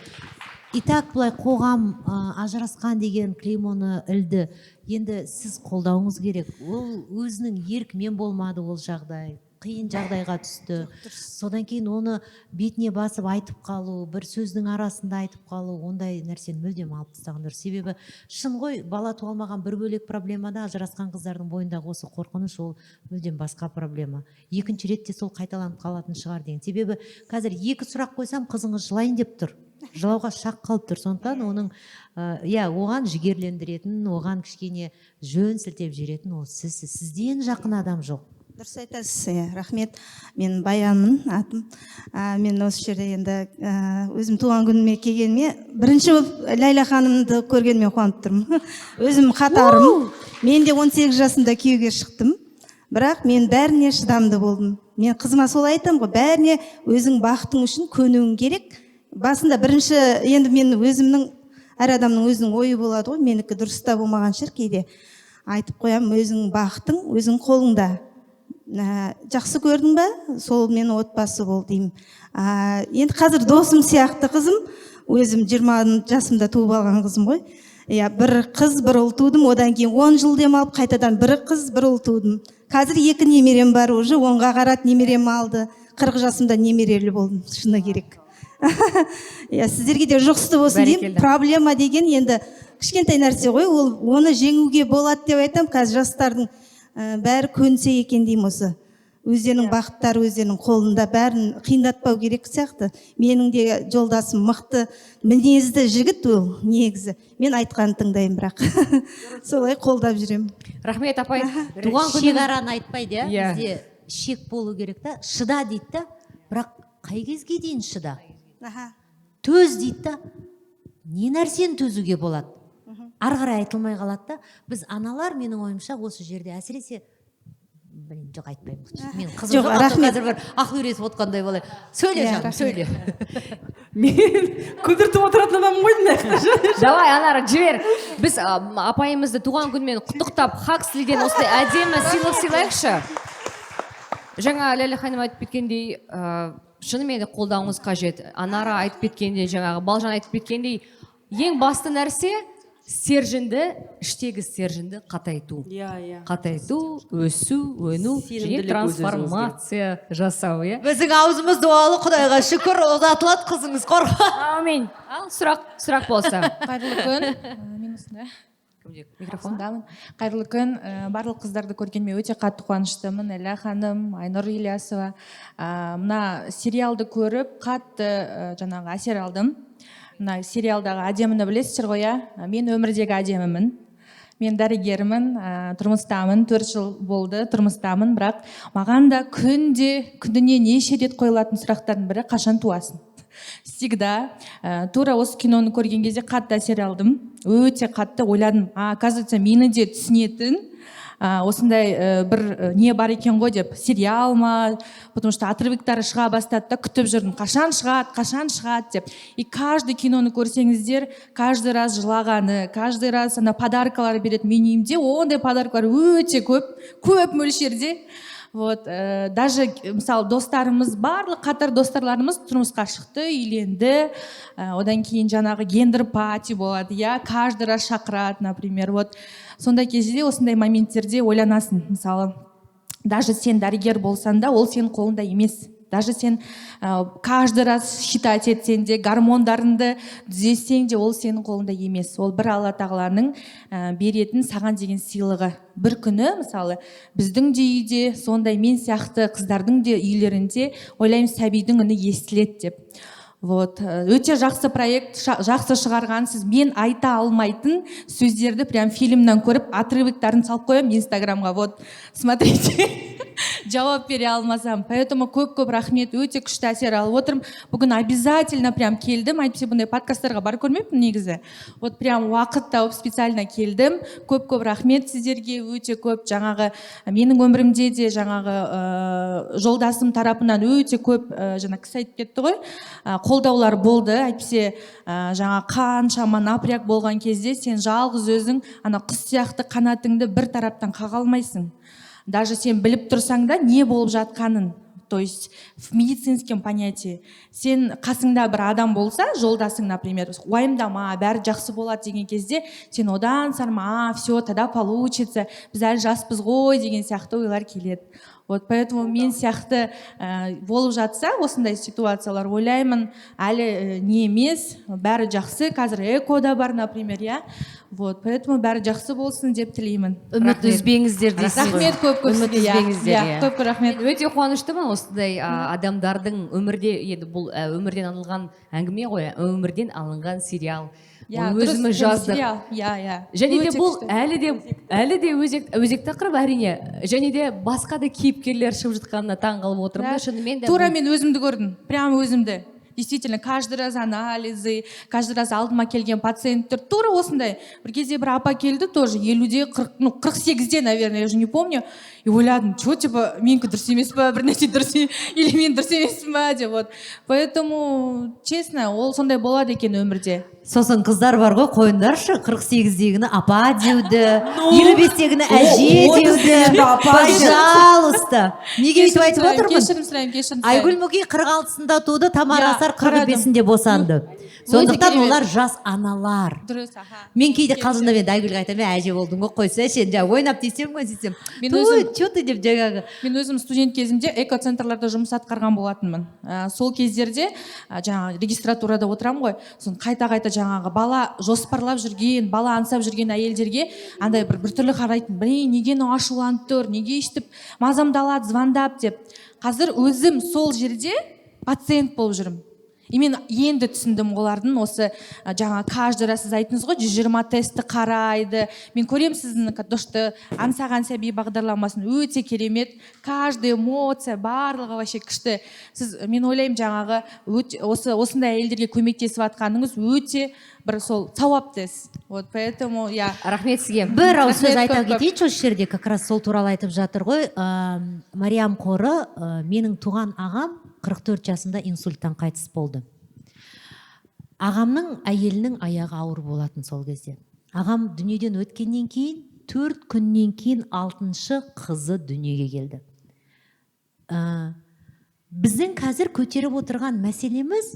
и так былай қоғам ажырасқан деген клеймоны ілді. Енді сіз қолдауыңыз керек. Ол өзінің еркімен болмады ол жағдай. Қиын жағдайға түсті. Содан кейін оны бетіне басып айтып қалу, бір сөздің арасында айтып қалу, ондай нәрсені мүлдем алып тастаған дұрыс. Себебі шын ғой, бала туылмаған бір бөлек проблемада, ажырасқан қыздардың бойындағы осы қорқыныш ол мүлдем басқа проблема. Екінші ретте сол қайталанып қалатын шығар деген. Себебі қазір екі сұрақ қойсам қызыңыз жылайын деп тұр. Жылауға шақ қалып тұр. Сондықтан оның оған жігерлендіретін, оған кішкене жөн сілтеп жіберетін ол сізден жақын адам жоқ. Дұрыс айтасыз, рахмет. Мен Баянмын, атым. Мен осы жерде енді өзім туған күніме келгеніме, бірінші Ләйла ханымды көргеніме қуанып тұрмын. Өзім қатарым. Мен де 18 жасымда күйеуге шықтым. Бірақ мен бәріне шыдамды болдым. Мен қызыма сол айтам ғой, бәріне өзің бақытың үшін көнуің керек. Басында бірінші, енді мен өзімнің, әр адамның өзінің ойы болады ғой, менікі дұрыста болмаған шығар кейде. Айтып қоям, өзің бақытың, өзің қолыңда. Жақсы көрдің бе? Сол мен отбасы бол деймін. Енді қазір досым сияқты қызым, өзім 20 жасымда туып алған қызым ғой. Бір қыз, бір ұл тудым, одан кейін 10 жыл демалып, қайтадан бір қыз, бір ұл тудым. Қазір 2 немерем бар, уже 10-ға қарат немерем алды. 40 жасымда немерелі болдым, шыны керек. Сіздерге де жұғысты болсын деймін. Проблема деген енді кішкентай нәрсе ғой, оны жеңуге болады деп айтам. Қазір жастардың бәрі көнсе екен деймін осы. Өздерінің бақыттары өздерінің қолында, бәрін қиындатпау керек сияқты. Менің де жолдасым мықты мінезді жігіт ол негізі. Мен айтқанын тыңдаймын бірақ. Солай қолдап жүремін. Рахмет апай. Туған шекараны айтпайды, бізде шек болу керек та, шыда дейді да, бірақ қай кезге дейін шыда? Төз дейді да, не нәрсені төзуге болады? Ары қарай айтылмай қалады да. Біз аналар, менің ойымша, осы жерде әсіресе жоқ айтпаймын. Мен қызым жоқ, қазір бір ақыл үйретіп отқандай болайын. Сөйле жаным, сөйле. Мен күдіртіп отыратын адам ғой. Давай, Анар, жібер. Біз апайымызды туған күнмен құттықтап, хақ сілден осындай әдемі сыйлық сыйлайықшы. Жаңа Ләйлә ханым айтып кеткендей, шынымен де қолдауыңыз қажет. Анара айтып кеткендей, жаңағы Балжан айтып кеткендей, ең басты нәрсе стерженді, іштегі стерженді қатайту. Қатайту, өсу, өну, және трансформация жасау. Біздің аузымыз дуалы, Құдайға шүкір, ұзатылады қызыңыз қорға. Амин. Ал, сұрақ болса. Қайырлы күн. Мен осында. Микрофондамын. Қайырлы күн. Барлық қыздарды көргеніме өте қатты қуаныштымын. Ләйла ханым, Айнұр Ильясова. Мына сериалды көріп, қатты жаңағы әсер алдым. Мына сериалдағы әдеміні білесіздер ғой, мен өмірдегі әдемімін. Мен дәрігермін, тұрмыстамын, 4 жыл болды тұрмыстамын, бірақ маған да күніне неше рет қойылатын сұрақтардың бірі қашан туасың? Всегда тура осы киноны көрген кезде қатты әсер алдым. Өте қатты ойладым, оказывается, мені де түсінетін осындай бір не бар екен ғой деп, сериал ма, потому что отрывоктары шыға бастады да, күтіп жүрдім, қашан шығады деп. И каждый киноны көрсеңіздер, каждый раз жылағаны, каждый раз ана подаркалар береді. Менің үйімде ондай подаркалар өте көп мөлшерде. Вот, даже мысалы достарымыз, барлық қатар достарларымыз тұрмысқа шықты, үйленді, одан кейін жаңағы гендер пати болады, я каждый раз шақырады, например. Вот сондай кезде, осындай моменттерде ойланасың, мысалы, даже сен дәрігер болсаң да, ол сенің қолыңда емес. Даже сен каждый раз считать етсең де, гормондарыңды түзесең де, ол сенің қолыңда емес. Ол бір Алла тағаланың беретін саған деген сыйлығы. Бір күні, мысалы, біздің де үйде, сондай мен сияқты қыздардың де үйлерінде ойлаймын, сәбидің үні естіледі деп. Вот, өте жақсы проект, жақсы шығарғансыз. Мен айта алмайтын сөздерді прям фильмнен көріп, отрывоктарын салып қоямын Инстаграмға. Вот, смотрите. Жауап бере алмасам. Поэтому көп рахмет, өте күшті әсер алып отырмын. Бүгін обязательно прям келдім. Әйтпесе бұндай подкасттарға бар көрмеппін негізі. Вот прям уақыт тауып специально келдім. Көп рахмет сіздерге, өте көп. Жаңағы менің өмірімде де жаңағы жолдасым тарапынан өте көп жаңа кісі айтып кетті ғой. Қолдаулар болды. Әйтпесе жаңа қаншама напряг болған кезде сен жалғыз өзің ана құс сияқты қанатыңды бір тараптан қаға алмайсың. Даже сен біліп тұрсаң да не болып жатқанын, то есть в медицинском понятии, сен қасыңда бір адам болса, жолдасың, например, уайымдама, бәрі жақсы болады деген кезде, сен одан сарма, все, тогда получится, біз әлі жаспыз ғой деген сияқты ойлар келеді. Вот поэтому мен сияқты болып жатса, осындай ситуациялар, ойлаймын, әлі не емес, бәрі жақсы, қазір эко да бар, например, я. Вот, поэтому бәрі жақсы болсын деп тілеймін. Үміт үзбеңіздер дейсіз ғой. Рахмет көп Үміт үзбеңіздер. көп рахмет. Мен өте қуаныштымын осындай адамдардың өмірде, енді бұл өмірден алынған әңгіме ғой, өмірден алынған сериал. Өзіміз жаздық. Және де бұл әлі де өзек тақырып, әрине. Және де басқа да кейіпкерлер шығып жатқанына таң қалып отырмын. Шынымен де тура мен өзімді көрдім, прямо өзімді. Действительно, каждый раз анализы, каждый раз алдыма келген пациенттер тура осындай. Бір кезде бір апа келді тоже, 50-де, 48-де, наверное, я уже не помню. И ойладым, что, типа, менікі дұрыс емес па, бір нәрсе дұрыс, или мен дұрыс емеспін ба, деп вот. Поэтому, честно, ол сондай болады екен өмірде. Сосын қыздар бар ғой, қойындаршы, 48-дегіні апа деуді, 25-дегіні әже деуді, пожалуйста. Неге өйтіп айтып отырмын? Кешірім сұраймын. Айгүл Мүкей 46-ында туды, Тамара Асар 45-інде босанды. Сондықтан олар жас аналар. Дұрыс, аха. Мен кейде қалжыңдап енді Айгүлге айтамын, әже болдың ғой, қойса сен ойнап десем ғой десем. Че ты деп жаңағы. Мен өзім студент кезімде экоцентрларда жұмыс атқарған болатынмын. Сол кездерде жаңағы регистратурада отырамын ғой, сосын қайта жаңағы бала жоспарлап жүрген, бала аңсап жүрген әйелдерге андай бір түрлі қарайтын, блин, неге ашуланып тұр, неге іштіп мазамдалады, звондап деп. Қазір өзім сол жерде пациент болып жүрмін. И мен енді түсіндім олардың осы жаңа каждый раз сіз айттыңыз ғой, 120 тестті қарайды. Мен көрем сіздің дошты аңсаған сәби бағдарламасын өте керемет. Каждый эмоция барлығы вообще күшті. Сіз, мен ойлаймын жаңағы осындай әйелдерге көмектесіп атқаныңыз өте бір сол сауапты іс. Вот поэтому я рахмет сізге. Бір ауыз сөз айта кетейінші осы жерде, как раз сол туралы айтып жатыр ғой. Мариям Қоры, менің туған ағам 44 жасында инсульттан қайтыс болды. Ағамның әйелінің аяғы ауыр болатын сол кезде. Ағам дүниеден өткеннен кейін, 4 күннен кейін 6-шы қызы дүниеге келді. Біздің қазір көтеріп отырған мәселеміз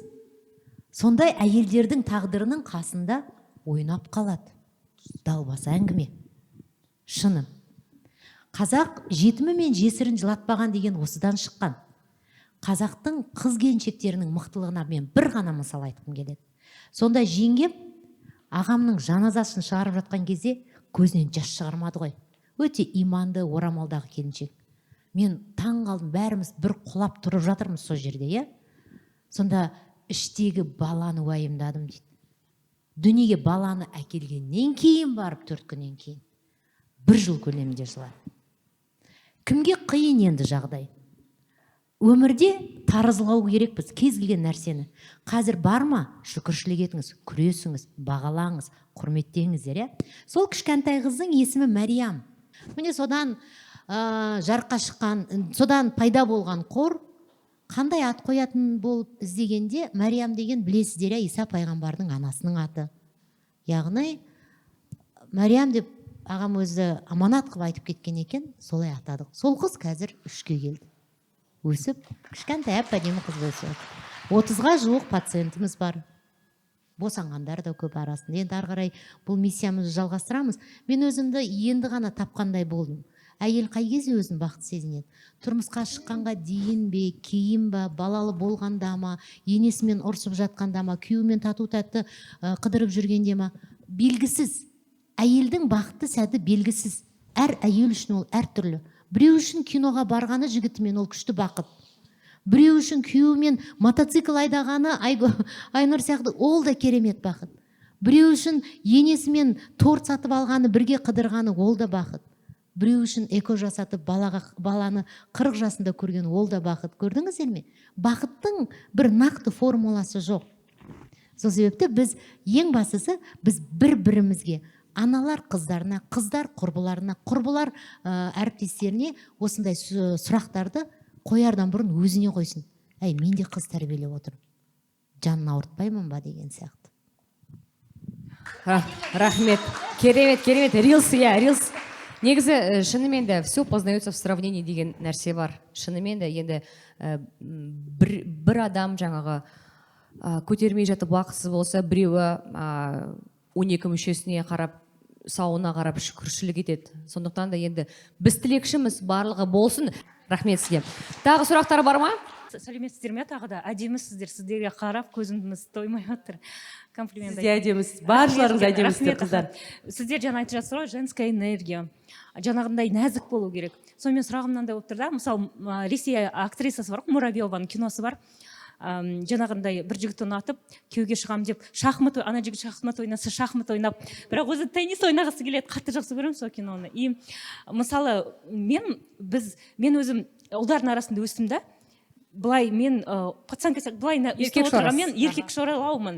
сондай әйелдердің тағдырының қасында ойнап қалады. Далбаса әңгіме. Шыным. Қазақ жетімі мен жесірін жылатпаған деген осыдан шыққан. Қазақтың қыз келіншектерінің мықтылығына мен бір ғана мысал айтқым келеді. Сонда жеңгем ағамның жаназасын шығарып жатқан кезде көзінен жас шығармады ғой. Өте иманды, орамалдағы келіншек. Мен таң қалдым, бәріміз бір құлап тұрып жатырмыз сол жерде, иә? Сонда іштегі баланы уайымдадым дейді. Дүниеге баланы әкелгеннен кейін барып 4 күннен кейін 1 жыл көлемінде жылады. Кімге қиын енді жағдай? Өмірде таразылау керекпіз кез келген нәрсені. Қазір бар ма? Шүкіршілік етіңіз, күресіңіз, бағалаңыз, құрметтеңіздер, иә? Сол кішкентай қыздың есімі Мәриям. міне содан жарыққа шыққан, содан пайда болған қор қандай ат қоятын болып іздегенде Мәриям деген білесіздер, Иса пайғамбардың анасының аты. Яғни Мәриям деп ағам өзі аманат қылып айтып кеткен екен, солай атадық. Сол қыз қазір 3-ке келді. Өсіп, кішкентай әп-әдемі қыз өсіп. 30-ға жуық пациентіміз бар. Босанғандар да көп арасында. Енді ары қарай бұл миссиямызды жалғастырамыз. Мен өзімді енді ғана тапқандай болдым. Әйел қай кезде өзін бақыт сезінеді? Тұрмысқа шыққанға дейін бе, кейін бе, балалы болғанда ма, енесімен ұрсып жатқанда ма, күйеуімен тату-тәтті қыдырып жүргенде ма? Белгісіз. Әйелдің бақытты сәті белгісіз. Әр әйел үшін ол әртүрлі. Біреу үшін киноға барғаны жігітімен ол күшті бақыт. Біреу үшін күйеуімен мотоцикл айдағаны Айнұр сияқты ол да керемет бақыт. Біреу үшін енесімен торт сатып алғаны, бірге қыдырғаны ол да бақыт. Біреу үшін эко жасатып баланы 40 жасында көрген ол да бақыт. Көрдіңіздер ме? Бақыттың бір нақты формуласы жоқ. Сол себепті біз ең бастысы біз бір-бірімізге, аналар қыздарына, қыздар құрбыларына, құрбылар әріптестеріне осындай сұрақтарды қоярдан бұрын өзіне қойсын. Әй, мен де қыз тәрбиелеп отырмын. Жанын ауыртпаймын ба деген сияқты. Рахмет. Керемет. Рилс, Рилс. Негізі, шынымен де все познается в сравнении деген нәрсе бар. Шынымен де енді бір адам жаңағы көтермей жатып бақытсыз болса, біреуі 12 мүшесіне қарап, сауына қарап шүкіршілік етеді. Сондықтан да енді біз тілекшіміз, барлығы болсын. Рахмет сізге. Тағы сұрақтар бар ма? Сәлеметсіздер ме? Тағы да әдемісіздер. Сіздерге қарап көзіміз тоймай отыр. Комплимент. Сізде әдемісіз. Баршаларыңыз әдемісіздер, қыздар. Сіздер жаңа айтып жатсыздар ғой, женская энергия. Жаңағындай нәзік болу керек. Сонымен сұрағым мынандай болып тұр да, мысалы, Ресей актрисасы бар, Муравьеваның киносы бар. Жаңағындай бір жігіт ұнатып, күйеуге шығамын деп, ана жігіт шахмат ойнаса, шахмат ойнап, бірақ өзі теннис ойнағысы келеді, қатты жақсы көремін сол киноны. И мысалы, мен өзім ұлдардың арасында өстім да, былай мен пацанка былай еркек шоралаумын.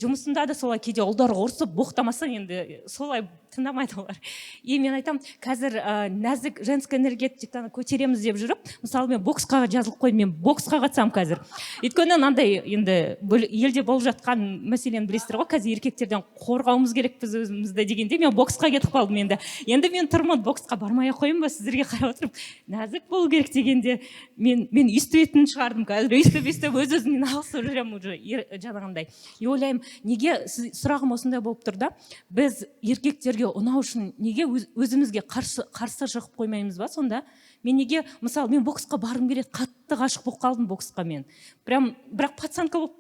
Жұмысында да солай кейде ұлдарға ұрсып боқтамаса енді солай тыңдамайды олар. И мен айтам, қазір нәзік женская энергетиканы көтереміз деп жүріп, мысалы мен боксқа жазылып қойдым, мен боксқа қатысам қазір. Өйткені мынандай енді елде болып жатқан мәселені білесіздер ғой, қазір еркектерден қорғауымыз керек біз өзімізді дегенде мен боксқа кетіп қалдым енді. Енді мен тұрмын, боксқа бармай ақ қояйын ба, сіздерге қарап отырып, нәзік болу керек дегенде мен өйстіп шығардым қазір, өйстіп өз-өзімнен алысып жүремін уже жаңағындай. И ойлаймын, неге сұрағым осындай болып тұр да, біз еркектерге ұнау үшін неге өзімізге қарсы шығып қоймаймыз ба сонда? Мен неге, мысалы, мен боксқа барғым келеді, қатты ғашық болып қалдым боксқа мен. Бірақ пацанка болып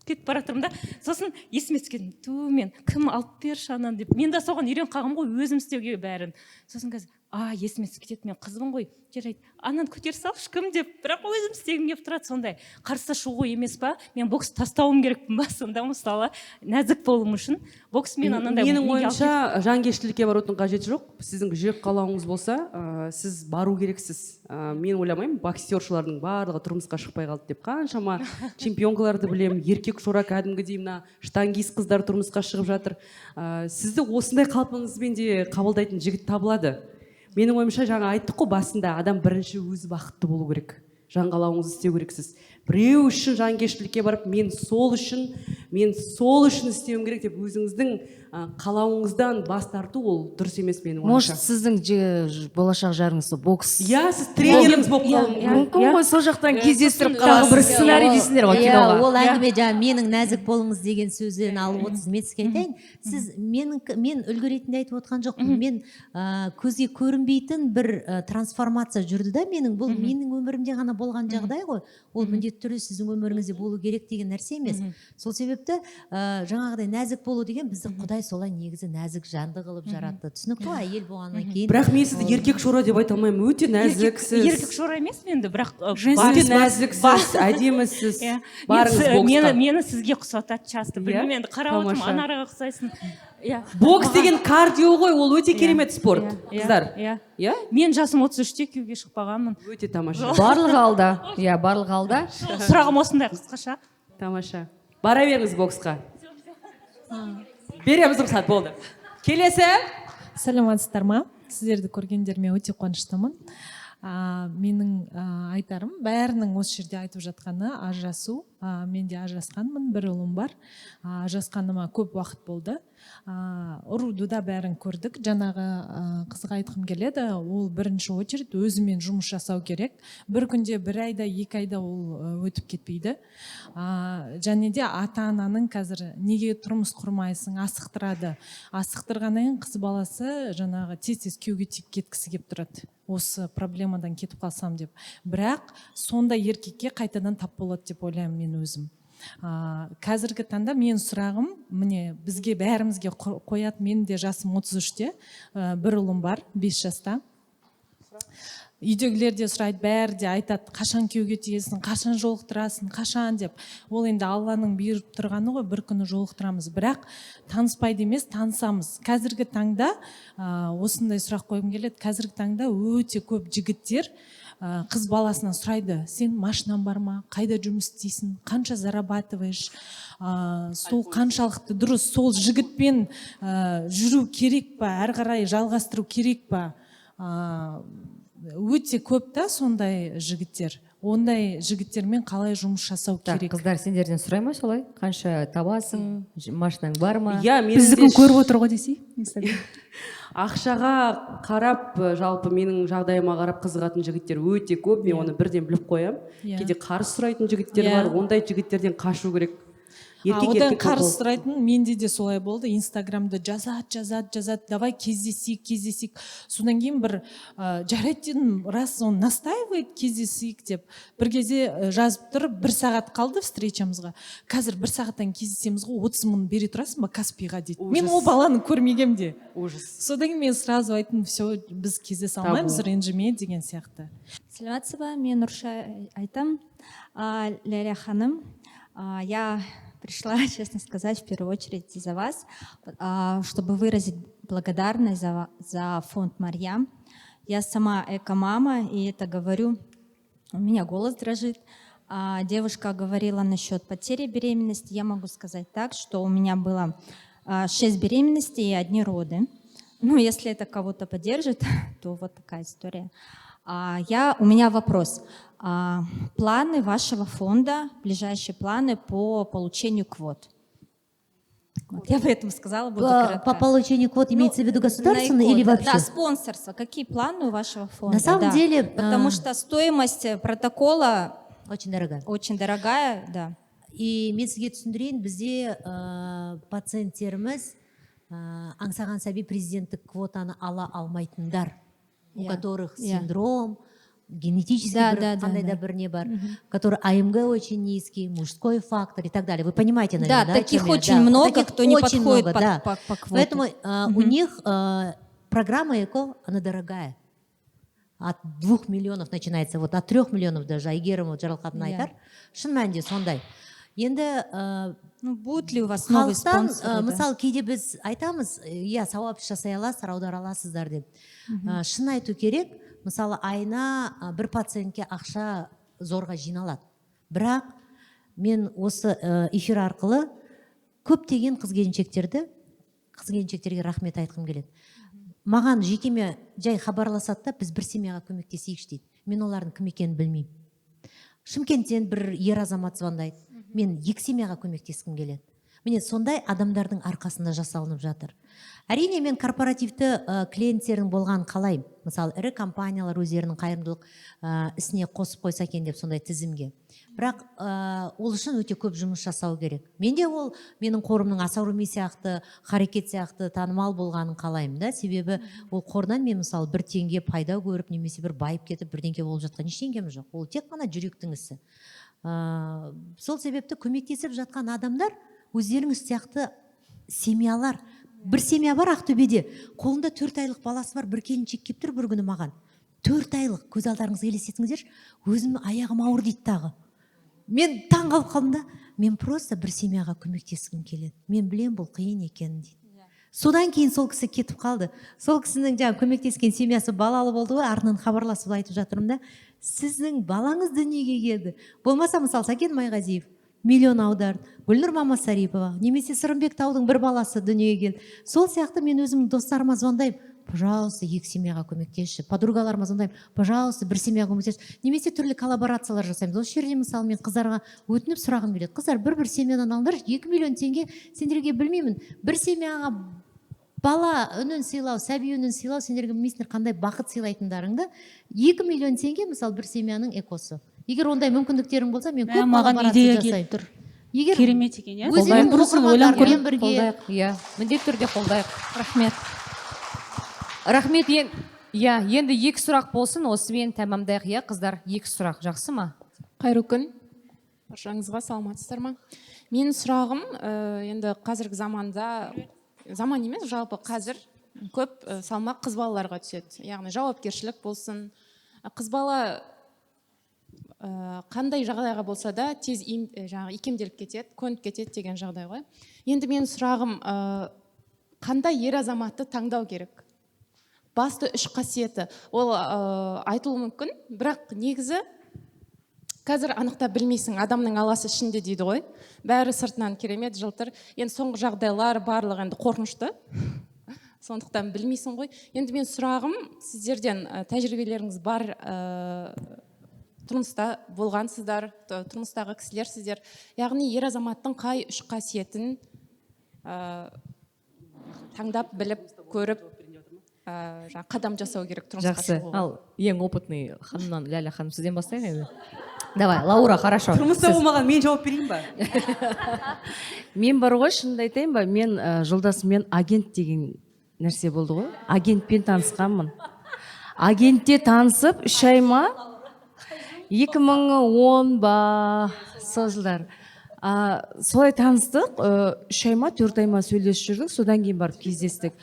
кетіп бара жатырмын да, сосын есіме түскен, мен кім алып берші анан деп. Мен де соған үйреніп қалғам ғой, өзім істеуге бәрін. Сосын қазір, есіме түсіп кетеді, мен қызбын ғой, жарайды, ананы көтер салшы кім деп, бірақ өзім істегім келіп тұрады сондай. Қарсы шығу емес па? Мен бокс тастауым керекпін ба сонда, мысалы, нәзік болуым үшін боксмен анандай. Менің ойымша жанкештілікке барудың қажеті жоқ. Сіздің жүрек қалауыңыз болса, сіз бару керексіз. Мен ойламаймын, боксершылардың барлығы тұрмысқа шықпай қалды деп. Қаншама чемпионкаларды білемін, еркек шора кәдімгідей мына штангист қыздар тұрмысқа шығып жатыр. Сізді осындай қалпыңызбен де қабылдайтын жігіт табылады. Менің ойымша жаңа айттық қой басында, адам бірінші өзі бақытты болу керек. Жан қалауыңызды істеу керексіз. Біреу үшін жанкештілікке барып, мен сол үшін істеуім керек деп өзіңіздің қалауыңыздан бас тарту ол дұрыс емес менің ойымша. Может, сіздің болашақ жарыңыз бокс. Иә, сіз тренеріңіз болып қалуыңыз мүмкін ғой, сол жақтан кездестіріп тағы бір сценарий дейсіңдер ғой киноға. Ол әңгіме жаңа менің нәзік болыңыз деген сөзден алып отырсыз. Мен сізге айтайын, сіз мен үлгі ретінде айтып отқан жоқпын. Мен көзге көрінбейтін бір трансформация жүрді да менің, бұл менің өмірімде ғана болған жағдай ғой. Ол міндетті түрде сіздің өміріңізде болу керек деген нәрсе емес. Сол себепті жаңағыдай нәзік болу деген біздің Құдай солай негізі нәзік жанды қылып жаратты. Түсінікті ғой, әйел болғаннан кейін. Бірақ мен сізді еркек шора деп айта алмаймын. Өте нәзіксіз. Еркек шора емес енді, бірақ өте нәзіксіз, әдемісіз. Барыңыз боксқа. Мені сізге ұқсатады часто. Білмеймін, енді қарап отырмын, анараға ұқсайсың. Бокс деген кардио ғой, ол өте керемет спорт, қыздар. Мен жасым 33-те күйеуге шықпағанмын. Өте тамаша. Барлығы алда. Барлығы алда. Сұрағым осындай қысқаша. Тамаша. Бара беріңіз боксқа. Береміз рұқсат, болды. Келесі. Сәлеметсіздер ма? сіздерді көргендеріме өте қуаныштымын. Менің айтарым, бәрінің осы жерде айтып жатқаны ажырасу. Мен де ажырасқанмын, бір ұлым бар. Ажырасқаныма көп уақыт болды. Ұруды да бәрін көрдік. Жаңағы қызға айтқым келеді, ол бірінші очередь өзімен жұмыс жасау керек. Бір күнде, бір айда, 2 айда ол өтіп кетпейді. Және де ата-ананың қазір неге тұрмыс құрмайсың, асықтырады. Асықтырғаннан кейін қыз баласы жаңағы тез күйеуге тиіп кеткісі келіп тұрады. Осы проблемадан кетіп қалсам деп. Бірақ сондай еркекке қайтадан тап болады деп ойлаймын мен өзім. Қазіргі таңда мен сұрағым, міне бізге бәрімізге қояды, мен де жасым 33-те, бір ұлым бар, 5 жаста. Үйдегілер де сұрайды, бәрі де айтады, қашан күйеуге тиесің, қашан жолықтырасың, қашан деп. Ол енді Алланың беріп тұрғаны ғой, бір күні жолықтырамыз. Бірақ таныспайды емес, танысамыз. Қазіргі таңда осындай сұрақ қойғым келеді. Қазіргі таңда өте көп жігіттер қыз баласынан сұрайды, сен машинаң бар ма, қайда жұмыс істейсің, қанша зарабатываешь, сол қаншалықты дұрыс, сол жігітпен жүру керек па, әрі қарай жалғастыру керек па. Өте көп та сондай жігіттер. Ондай жігіттермен қалай жұмыс жасау керек? Қыздар, сендерден сұрай ма солай? Қанша табасың, машинаң бар ма? Біздікін көріп отыр ғой десей. Ақшаға қарап, жалпы менің жағдайыма қарап қызығатын жігіттер өте көп. Мен оны бірден біліп қоям. Кейде қарыз сұрайтын жігіттер бар. Ондай жігіттерден қашу керек. Одан қарыз сұрайтын, менде де солай болды. Инстаграмда жазады, давай кездесейік. Содан кейін бір жарайды дедім, рас оны настаивает кездесейік деп. Бір кезде жазып тұрып, 1 сағат қалды встречамызға. Қазір 1 сағаттан кездесеміз ғой, 30 мың бере тұрасың ба Каспиға дейді. Мен ол баланы көрмегем де. Содан кейін мен сразу айттым, все, біз кездесе алмаймыз, ренжіме деген сияқты. Саламатсыз ба, мен Нұрша айтам. Ләйла ханым, я пришла, честно сказать, в первую очередь из-за вас, чтобы выразить благодарность за фонд Марьям. Я сама эко-мама, и это говорю, у меня голос дрожит. Девушка говорила насчет потери беременности. Я могу сказать так, что у меня было 6 беременностей и 1 роды. Ну, если это кого-то поддержит, то вот такая история. У меня вопрос. Планы вашего фонда, ближайшие планы по получению квот? Вот, я поэтому сказала, буду коротко. По получению квот имеется в виду государственные или вообще? Да, спонсорство. Какие планы у вашего фонда? На самом деле... Потому что стоимость протокола... Очень дорогая. Очень дорогая, да. И мен сізге түсіндірейін, бізде пациенттеріміз аңсаған сәби президенттік квотаны ала алмайтындар, у которых синдром, генетический қандай бір не бар, который АМГ очень низкий, мужской фактор и так далее. Вы понимаете, наверное, да? Да, таких очень много, кто не подходит по квоту. Поэтому у них программа ЭКО, она дорогая. От 2 миллионов начинается, вот от 3 миллионов даже, Айгерім Жарылқатын айтар, шын мәнінде сондай. Енді будет ли у вас новый спонсор? Мысалы, кейде біз айтамыз, сауап жасай аласыздар, аудара аласыздар деп. Шын айту керек, мысалы, айына бір пациентке ақша зорға жиналады. Бірақ мен осы эфир арқылы көптеген қыз-келіншектерге рахмет айтқым келеді. Маған жекеме жай хабарласады да, біз бір семьяға көмектесейікші дейді. Мен олардың кім екенін білмеймін. Шымкенттен бір ер азамат звондайды. Мен 2 семьяға көмектескім келеді. Міне сондай адамдардың арқасында жасалынып жатыр. Әрине мен корпоративті клиенттердің болған қалаймын. Мысалы, ірі компаниялар өздерінің қайырымдылық ісіне қосып қойса екен деп сондай тізімге. Бірақ ол үшін өте көп жұмыс жасау керек. Менде ол менің қорымның Асауруми сияқты, Харекет сияқты танымал болғанын қалаймын да. Себебі ол қордан мен мысалы 1 теңге пайда көріп, немесе бір байып кетіп, 1 теңге болып жатқан ештеңем жоқ. Ол тек қана жүректің ісі. Сол себепті көмектесіп жатқан адамдар өздеріңіз сияқты семьялар. Бір семья бар Ақтөбеде, қолында 4 айлық баласы бар, бір келіншек келіп тұр бір күні маған. 4 айлық, көз алдарыңызға елестетіңіздерші, өзім аяғым ауыр дейді тағы. Мен таң қалып қалдым да, мен просто бір семьяға көмектескім келеді. Мен білем бұл қиын екенін дейді. Содан кейін сол кісі кетіп қалды. Сол кісінің көмектескен семьясы балалы болды ғой, артынан хабарласып айтып жатырмын да, сіздің балаңыз дүниеге келді. Болмаса мысалы Сәкен Майғазиев миллион аударды, Гүлнұр Мамасарипова, немесе Сырымбек Таудың бір баласы дүниеге келді. Сол сияқты мен өзім достарыма звондаймын. пожалуйста екі семьяға көмектесші, подругаларыма звондаймын, пожалуйста бір семьяға көмектесші, немесе түрлі коллаборациялар жасаймыз. Осы жерде мысалы мен қыздарға өтініп сұрағым келеді, қыздар бір семьядан алыңдар, 2 миллион теңге, сендерге білмеймін, бір семьяға бала үнін сыйлау, сәби үнін сыйлау, сендерге білмейсіңдер қандай бақыт сыйлайтындарыңды. 2 миллион теңге мысалы бір семьяның экосы. Егер ондай мүмкіндіктерің болса, мен көп коллаборация жасаймын. Егер керемет екен, иә. өзінің оқырмандарымен бірге Қолдайық, иә, міндетті түрде қолдайық. Рахмет. Рахмет. Иә, енді 2 сұрақ болсын, осымен тәмамдайық, иә, қыздар, 2 сұрақ, жақсы ма? Қайырлы күн, баршаңызға саламатсыздар ма? Менің сұрағым, енді қазіргі заманда, заман емес, жалпы қазір көп салмақ қыз балаларға түседі. Яғни жауапкершілік болсын. Қыз бала қандай жағдайға болса да тез икемделіп кетеді, көніп кетеді деген жағдай ғой. Енді менің сұрағым, қандай ер азаматты таңдау керек? Басты 3 қасиеті. Ол айтылуы мүмкін, бірақ негізі қазір анықтап білмейсің, адамның аласы ішінде дейді ғой. Бәрі сыртынан керемет, жылтыр. Енді соңғы жағдайлар барлығы енді қорқынышты. Сондықтан білмейсің ғой. Енді мен сұрағым, сіздерден тәжірибелеріңіз бар, тұрмыста болғансыздар, тұрмыстағы кісілерсіздер. Яғни ер азаматтың қай 3 қасиетін таңдап біліп, көріп, қадам жасау керек тұрмысқа Жақсы. шығуға. Ал ең опытный ханымнан, Ләлә ханым, сізден бастайық енді. Давай, Лаура, хорошо. Тұрмыста болмаған мен жауап берейін ба? Мен бар ғой, шынымды айтайын ба, мен жолдасыммен агент деген нәрсе болды ғой. Агентпен танысқанмын. Агентте танысып 3 ай ма 2010 ба сол жылдар. Солай таныстық, 3 ай ма 4 ай ма сөйлесіп жүрдік, содан кейін барып кездестік.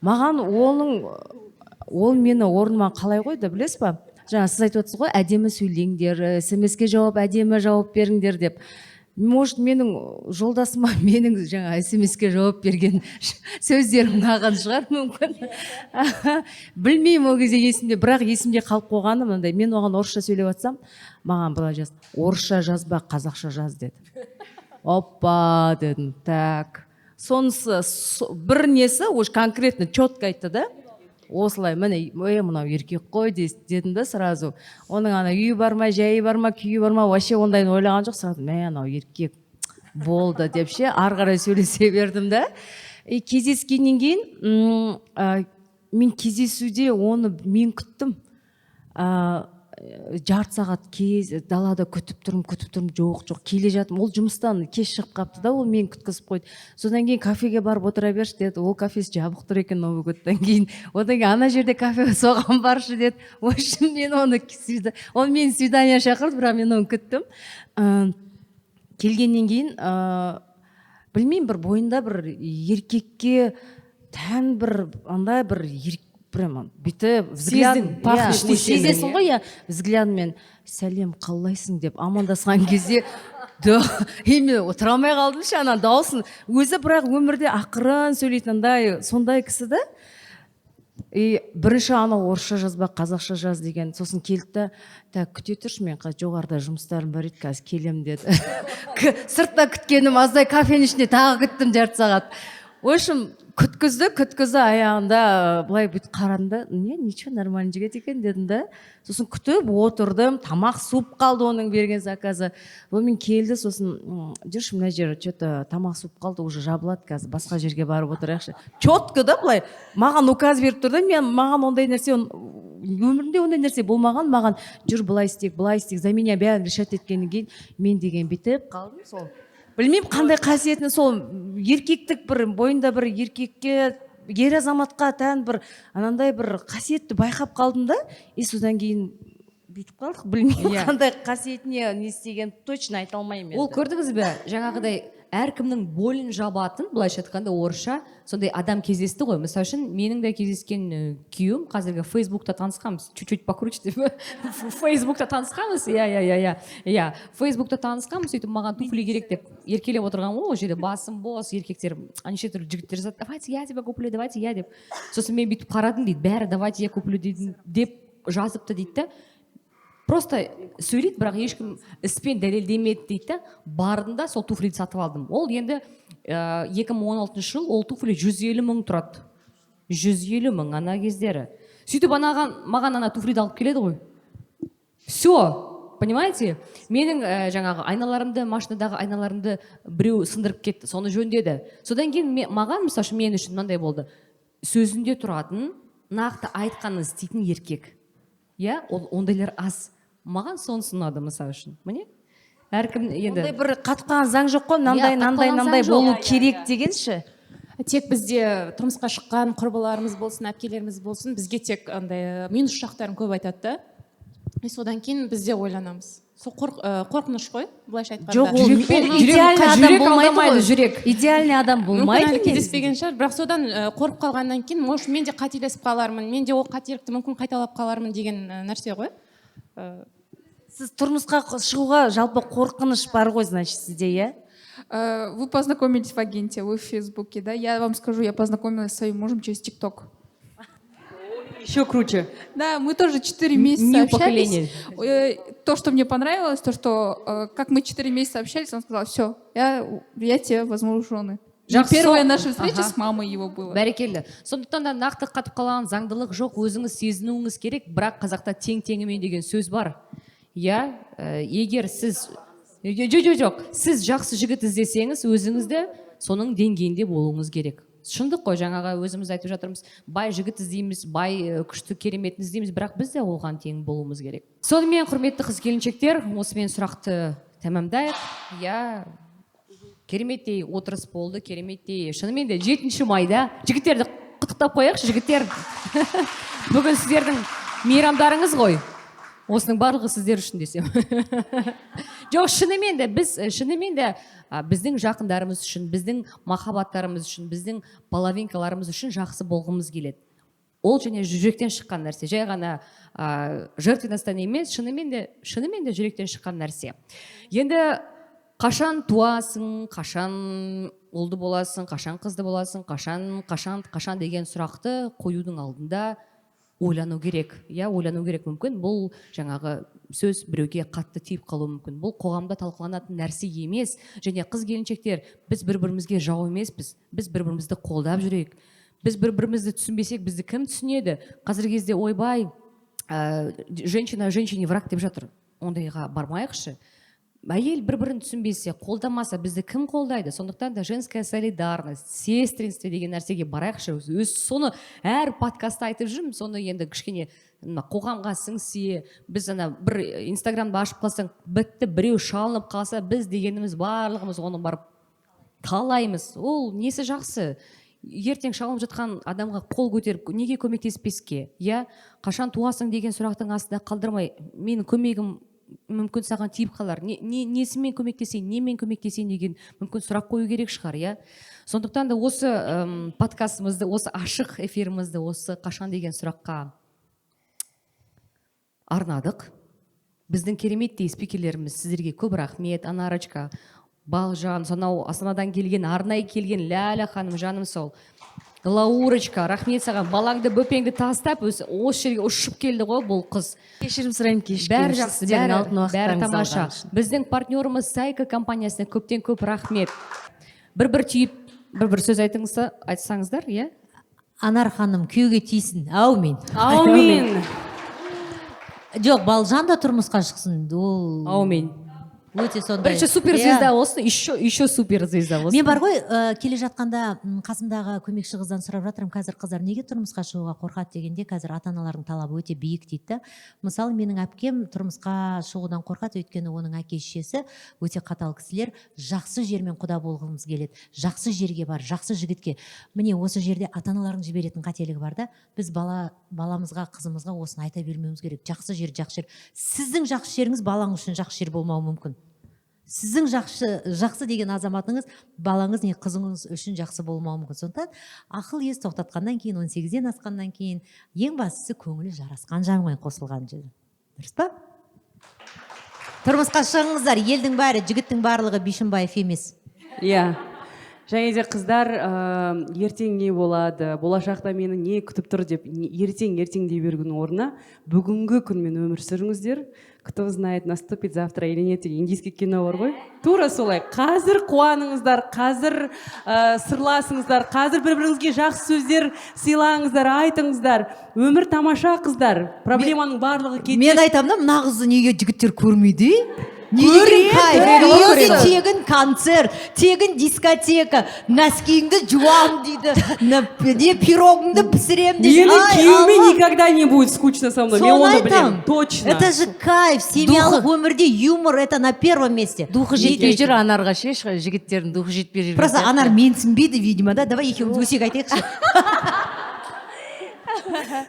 Маған ол мені орныма қалай қойды, білесіз ба? Жаңа сіз айтып отырсыз ғой, әдемі сөйлеңдер, смс-ке әдемі жауап беріңдер деп. Может, менің жолдасыма менің жаңа смс-ке жауап берген сөздерім ұнаған шығар мүмкін. Білмеймін ол кезде есімде, бірақ есімде қалып қойғаны мынандай. Мен оған орысша сөйлеп жатсам, маған былай жаз, орысша жазба, қазақша жаз деді. Опа дедім, так. Сонысы бір несі, уж конкретно четко айтты да. Осылай, міне, мынау еркек қой дедім да сразу. Оның ана үйі бар ма, жайы бар ма, күйі бар ма, вообще ондайын ойлаған жоқ. Сразу, анау еркек болды деп ше, ары қарай сөйлесе бердім да. Кездескеннен кейін мен кездесуде оны мен күттім. Жарты сағат далада күтіп тұрмын, жоқ, келе жатым. Ол жұмыстан кеш шығып қапты да, ол мен күткізіп қойды. Содан кейін кафеге барып отыра берші деді. Ол кафесі жабық тұр екен Новый годтан кейін. Одан кейін ана жерде кафе соған баршы деді. В общем, мен оны мені свидание шақырды, бірақ мен оны күттім. Келгеннен кейін, білмеймін, бір бойында бір еркекке тән бір андай бір прямо бүйтіп взглядын сезесің ғой, иә, взглядымен сәлем қалайсың деп амандасқан кезде именно тұра алмай қалдым ше, ана дауысын өзі, бірақ өмірде ақырын сөйлейтін сондай кісі да. Бірінші анау орысша жазба, қазақша жаз деген. Сосын келді да, күте тұршы, мен жоғарыда жұмыстарым бар еді, қазір келем деді. Сыртта күткенім аздай, кафенің ішінде тағы күттім жарты сағат. В общем, күткізді аяғында былай бүйтіп қарадым, ничего, нормально жігіт екен дедім да. Сосын күтіп отырдым, тамақ суып қалды оның берген заказы. Ол мен келді, сосын жүрші мына жер тамақ суып қалды, уже жабылады, қазір басқа жерге барып отырайықшы. Четко да былай маған указ беріп тұрды. Маған ондай нәрсе, өмірімде ондай нәрсе болмаған. Маған жүр былай істейік, за меня бәрін решать еткеннен кейін мен деген бүйтіп қалдым. Сол білмеймін қандай қасиетін, сол еркектік бір бойында бір еркекке, ер азаматқа тән бір анандай бір қасиетті байқап қалдым да. Содан кейін бүйтіп қалдық, білмеймін қандай қасиетіне не істеген точно айта алмаймын. Ол көрдіңіз бе, жаңағыдай әркімнің болын жабатын, былайша айтқанда орысша сондай адам кездесті ғой. Мысалы үшін менің де кездескен күйеуім, қазіргі Фейсбукта танысқанбыз, чуть-чуть покруче деп. Фейсбукта танысқанбыз, иә, Фейсбукта танысқанбыз, сөйтіп маған туфли керек деп еркелеп отырған ғой, ол жерде басым бос, еркектер, неше түрлі жігіттер жазады, давайте я тебя куплю, давайте я деп. Сосын мен бүйтіп қарадым дейді, бәрі давайте я куплю деп жазыпты дейді. Просто сөйлейді, бірақ ешкім іспен дәлелдемеді дейді. Бардында сол туфлиді сатып алдым. Ол енді 2016 жыл ол туфли 150 мың тұрады. 150 мың ана кездері. Сөйтіп маған ана туфлиді алып келеді ғой. Все, понимаете? Менің жаңағы айналарымды, машинадағы айналарымды біреу сындырып кетті, соны жөндеді. Содан кейін маған, мысалы үшін, мен үшін мынандай болды. Сөзінде тұратын, нақты айтқанын істейтін еркек. Иә, ондайлар аз. Маған сонысы ұнады, мысалы үшін. Міне? Әркім енді... Ондай бір қатқан заң жоқ қой, нандай болу керек дегенші. Тек бізде тұрмысқа шыққан құрбыларымыз болсын, әпкелеріміз болсын, бізге тек андай минус жақтарын көп айтады да. Содан кейін бізде ойланамыз. Сол қорқыныш қой, былайша айтқанда. Жоқ, ол идеальный адам болмайды, жүрек. Идеальный адам болмайды. Мүмкін кездеспеген шығар, бірақ содан қорқып қалғаннан кейін, может, мен де қателесіп қалармын, мен де ол қателікті мүмкін қайталап қалармын деген нәрсе ғой. Сіз тұрмысқа шығуға жалпы қорқыныш бар ғой, значит, сізде, иә? Вы познакомились в агенте, вы в Фейсбуке, да? Я вам скажу, я познакомилась с своим мужем через ТикТок. Еще круче. Да, мы тоже 4 месяца общались. То, что мне понравилось, то, что как мы 4 месяца общались, он сказал, все, я тебе возьму в жены. И первая наша встреча с мамой его была. Бәрекелді. Сондықтан да нақты қатып қалған заңдылық жоқ, өзіңіз сезінуіңіз керек, бірақ қазақта тең-теңімен деген сөз бар. Иә, егер сіз... Жоқ, сіз жақсы жігіт іздесеңіз, өзіңізді соның деңгейінде болуыңыз керек. Шындық қой, жаңаға өзіміз айтып жатырмыз, бай жігіт іздейміз, бай күшті кереметін іздейміз, бірақ біз де оған тең болуымыз керек. Сонымен, құрметті қыз келіншектер, осымен сұрақты тәмамдайық. Иә, кереметтей отырыс болды, кереметтей. Шынымен де 7 майда жігіттерді құттықтап қояйықшы, жігіттер. Бүгін сіздердің мейрамдарыңыз ғой. Осының барлығы сіздер үшін десем. Жоқ, шынымен де біздің жақындарымыз үшін, біздің махаббаттарымыз үшін, біздің половинкаларымыз үшін жақсы болғымыз келеді. Ол және жүректен шыққан нәрсе. Жай ғана жертвенностьтан емес, шынымен де жүректен шыққан нәрсе. Енді қашан туасың, қашан ұлды боласың, қашан қызды боласың, қашан деген сұрақты қоюдың алдында ойлану керек. Иә, ойлану керек. Мүмкін бұл жаңағы сөз біреуге қатты тиіп қалуы мүмкін. Бұл қоғамда талқыланатын нәрсе емес. Және қыз келіншектер, біз бір-бірімізге жау емеспіз. Біз бір-бірімізді қолдап жүрейік. Біз бір-бірімізді түсінбесек, бізді кім түсінеді? Қазіргі кезде ойбай, женщина женщине враг деп жатыр. Ондайға бармайықшы. Әйел бір-бірін түсінбесе, қолдамаса, бізді кім қолдайды? Сондықтан да женская солидарность, сестринство деген нәрсеге барайықшы. Өз соны әр подкастта айтып жүрмін, соны енді кішкене қоғамға сіңсе, біз бір инстаграмды ашып қалсаң, бітті, біреу шалынып қалса, біз дегеніміз барлығымыз оны барып талаймыз. Ол несі жақсы? Ертең шалынып жатқан адамға қол көтеріп, неге көмектеспеске? Иә, қашан туасың деген сұрақтың астында қалдырмай, менің көмегім мүмкін саған тиіп қалар. Несімен көмектесейін, немен көмектесейін деген мүмкін сұрақ қою керек шығар, иә? Сондықтан да осы подкастымызды, осы ашық эфирімізді, осы қашан деген сұраққа арнадық. Біздің кереметтей спикерлеріміз сіздерге көп рахмет. Анарочка, Балжан, сонау Астанадан келген, арнайы келген Ләлә ханым, жаным сол. Лаурочка, рахмет саған. Балаңды бөпеңді тастап, осы жерге ұшып келді ғой бұл қыз. Кешірім сұраймын, бәрі тамаша. Біздің партнеріміз Сайка компаниясына көптен көп рахмет. Бір түйіп, бір сөз айтсаңыздар, иә? Анар ханым күйеуге тиісін. Аумин. Аумин. Жоқ, Балжан да тұрмысқа шықсын. Аумин. Өте сондай. Бірінші суперзвезда болсын, еще суперзвезда болсын. Мен бар ғой, келе жатқанда қасымдағы көмекші қыздан сұрап жатырмын, қазір қыздар неге тұрмысқа шығуға қорқады дегенде, қазір ата-аналардың талабы өте биік дейді. Мысалы, менің әпкем тұрмысқа шығудан қорқады, өйткені оның әке-шешесі өте қатал кісілер, жақсы жермен құда болғымыз келеді, жақсы жерге бар, жақсы жігітке. Міне осы жерде ата-аналардың жіберетін қателігі бар да, біз баламызға, қызымызға осыны айта бермеуіміз керек. Жақсы жер. Сіздің жақсы жеріңіз балаң үшін жақсы жер болмауы мүмкін. Сіздің жақсы деген азаматыңыз балаңыз не қызыңыз үшін жақсы болмауы мүмкін. Сондықтан ақыл ес тоқтатқаннан кейін, 18-ден асқаннан кейін ең бастысы көңілі жарасқан жанмен қосылған жер. Дұрыс па? Тұрмысқа шығыңыздар, елдің бәрі, жігіттің барлығы Бишімбаев емес. Иә. Және де қыздар, ертең не болады, болашақта мені не күтіп тұр деп, ертең дей бергінің орнына, бүгінгі күнмен өмір сүріңіздер. кто знает, наступит завтра или нет деген индийский кино бар ғой. Тура солай. Қазір қуаныңыздар, қазір сырласыңыздар, қазір бір-біріңізге жақсы сөздер сыйлаңыздар, айтыңыздар. Өмір тамаша, қыздар. Проблеманың барлығы кетеді. Мен айтамын да, мына қызды неге жігіттер көрмейді? Неге тегін концерт, тегін дискотека, носкиіңді жуам дейді, не пирогыңды пісірем дейді. Менің күйеуіме никогда не будет скучно со мной. Мен оны білемін, точно. Это же кайф, семьялық өмірде юмор, это на первом месте. Духы жетпей жүр Анарға ше, жігіттердің духы жетпей жүр. Просто Анар менсінбейді, видимо, да? Давай екеуміз өсек айтайықшы.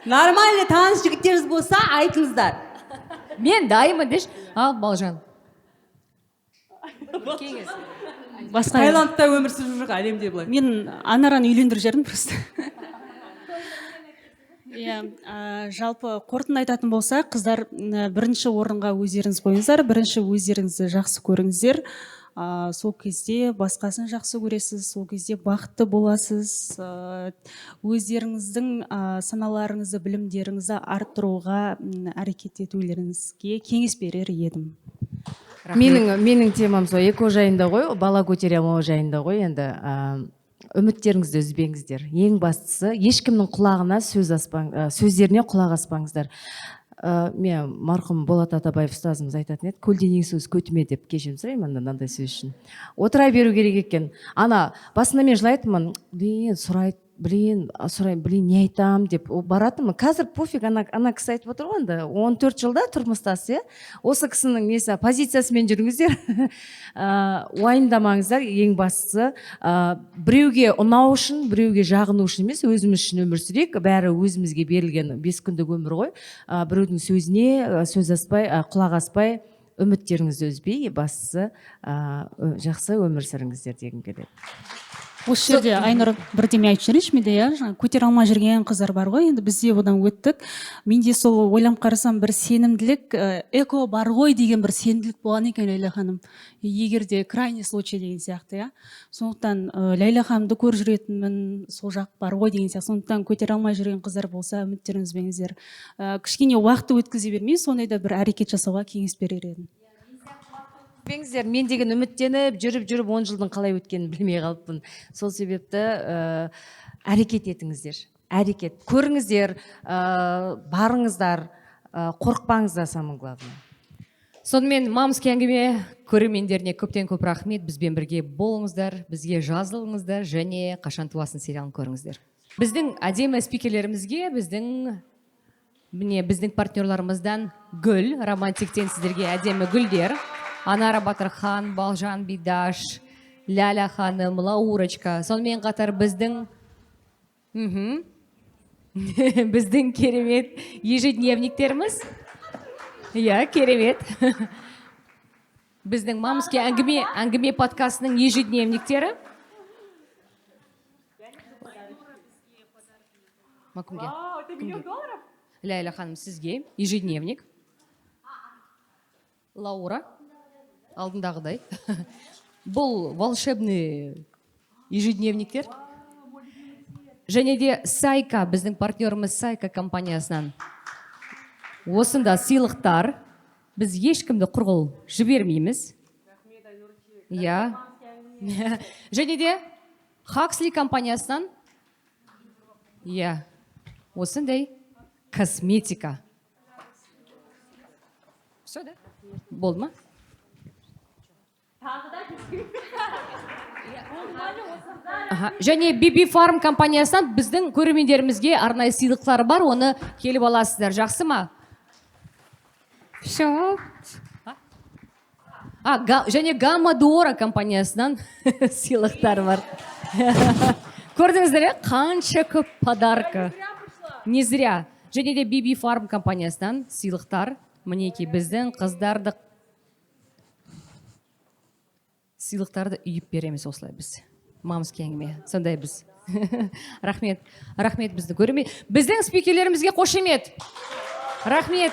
Нормальный таныс жігіттеріңіз болса, айтыңыздар. Мен дайымын деш. Ал, Балжан. Таиландта өмір сүріп жүр, әлемде былай. Мен Анараны үйлендіріп жібердім просто. Жалпы қорытынды айтатын болса, қыздар бірінші орынға өздеріңіз қойыңыздар, бірінші өздеріңізді жақсы көріңіздер. Сол кезде басқасын жақсы көресіз, сол кезде бақытты боласыз. Өздеріңіздің саналарыңызды, білімдеріңізді арттыруға әрекет етулеріңізге кеңес берер едім. Менің темам сол эко жайында ғой, бала көтере алмау жайында ғой. Енді үміттеріңізді үзбеңіздер. Ең бастысы, ешкімнің құлағына сөздеріне құлақ аспаңыздар. Мен марқұм Болат Атабаев ұстазымыз айтатын еді, көлденең сөз көтіме деп кешірім сұраймын мынандай сөз үшін. Отыра беру керек екен. Ана басында мен жылайтынмын, сұрайды, не айтам деп баратынмын. Қазір пофиг, ана кісі айтып отыр ғой, 14 жылда тұрмыстасы, осы кісінің несі позициясымен жүріңіздер. Уайымдамаңыздар, ең бастысы біреуге ұнау үшін, біреуге жағыну үшін емес, өзіміз үшін өмір сүрейік. Бәрі өзімізге берілген 5 күндік өмір ғой. Біреудің сөзіне сөз аспай, құлақ аспай, үміттеріңізді үзбей, бастысы жақсы өмір сүріңіздер дегім келеді. Осы жерде Айнұр бірдеме айтып жіберейінші менде, көтере алмай жүрген қыздар бар ғой, енді бізде одан өттік. Менде сол ойланып қарасам бір сенімділік, эко бар ғой деген бір сенімділік болған екен Ләйлә ханым. Егер де крайний случай деген сияқты, сондықтан Ләйлә ханымды көріп жүретінмін, сол жақ бар ғой деген сияқты. Сондықтан көтере алмай жүрген қыздар болса, үміттеріңіз беңіздер. Кішкене уақытты өткізе бермей, сондайда бір әрекет жасауға кеңес берер едім. Беңіздер, мен деген үміттеніп, жүріп 10 жылдың қалай өткенін білмей қалыппын. Сол себепті әрекет етіңіздер. Әрекет. Көріңіздер, барыңыздар, қорықпаңыздар, самое главное. Сонымен мамский әңгіме көрермендеріне көптен көп рахмет. Бізбен бірге болыңыздар, бізге жазылыңыздар және Қашан туасың сериалын көріңіздер. Біздің әдемі спикерлерімізге, біздің партнерларымыздан гүл, романтиктен сіздерге әдемі гүлдер. Анара Батырхан, Балжан Бидаш, Ләлә ханым, Лаурочка. Сонымен қатар біздің керемет ежедневниктеріміз. Керемет. Біздің мамский әңгіме подкастының ежедневниктері. Ләлә ханым, сізге ежедневник. Лаура. Алдындағыдай. Бұл волшебный ежедневниктер. Және де Сайка, біздің партнеріміз Сайка компаниясынан. Осында сыйлықтар. Біз ешкімді құрғыл жібермейміз. Және де Хаксли компаниясынан. Осындай косметика. Все, да? Болды ма? Және BB Farm компаниясынан біздің көрермендерімізге арнайы сыйлықтары бар, оны келіп аласыздар. Жақсы ма? Және Gamma Dora компаниясынан сыйлықтары бар. Көрдіңіздер, қанша көп подарка. Не зря. Және де BB Farm компаниясынан сыйлықтар. Мінеки біздің қыздарды сыйлықтарды үйіп береміз осылай біз. Мамский әңгіме. Сондай біз. Рахмет. Рахмет бізді көрермен. Біздің спикерлерімізге қошемет. Рахмет.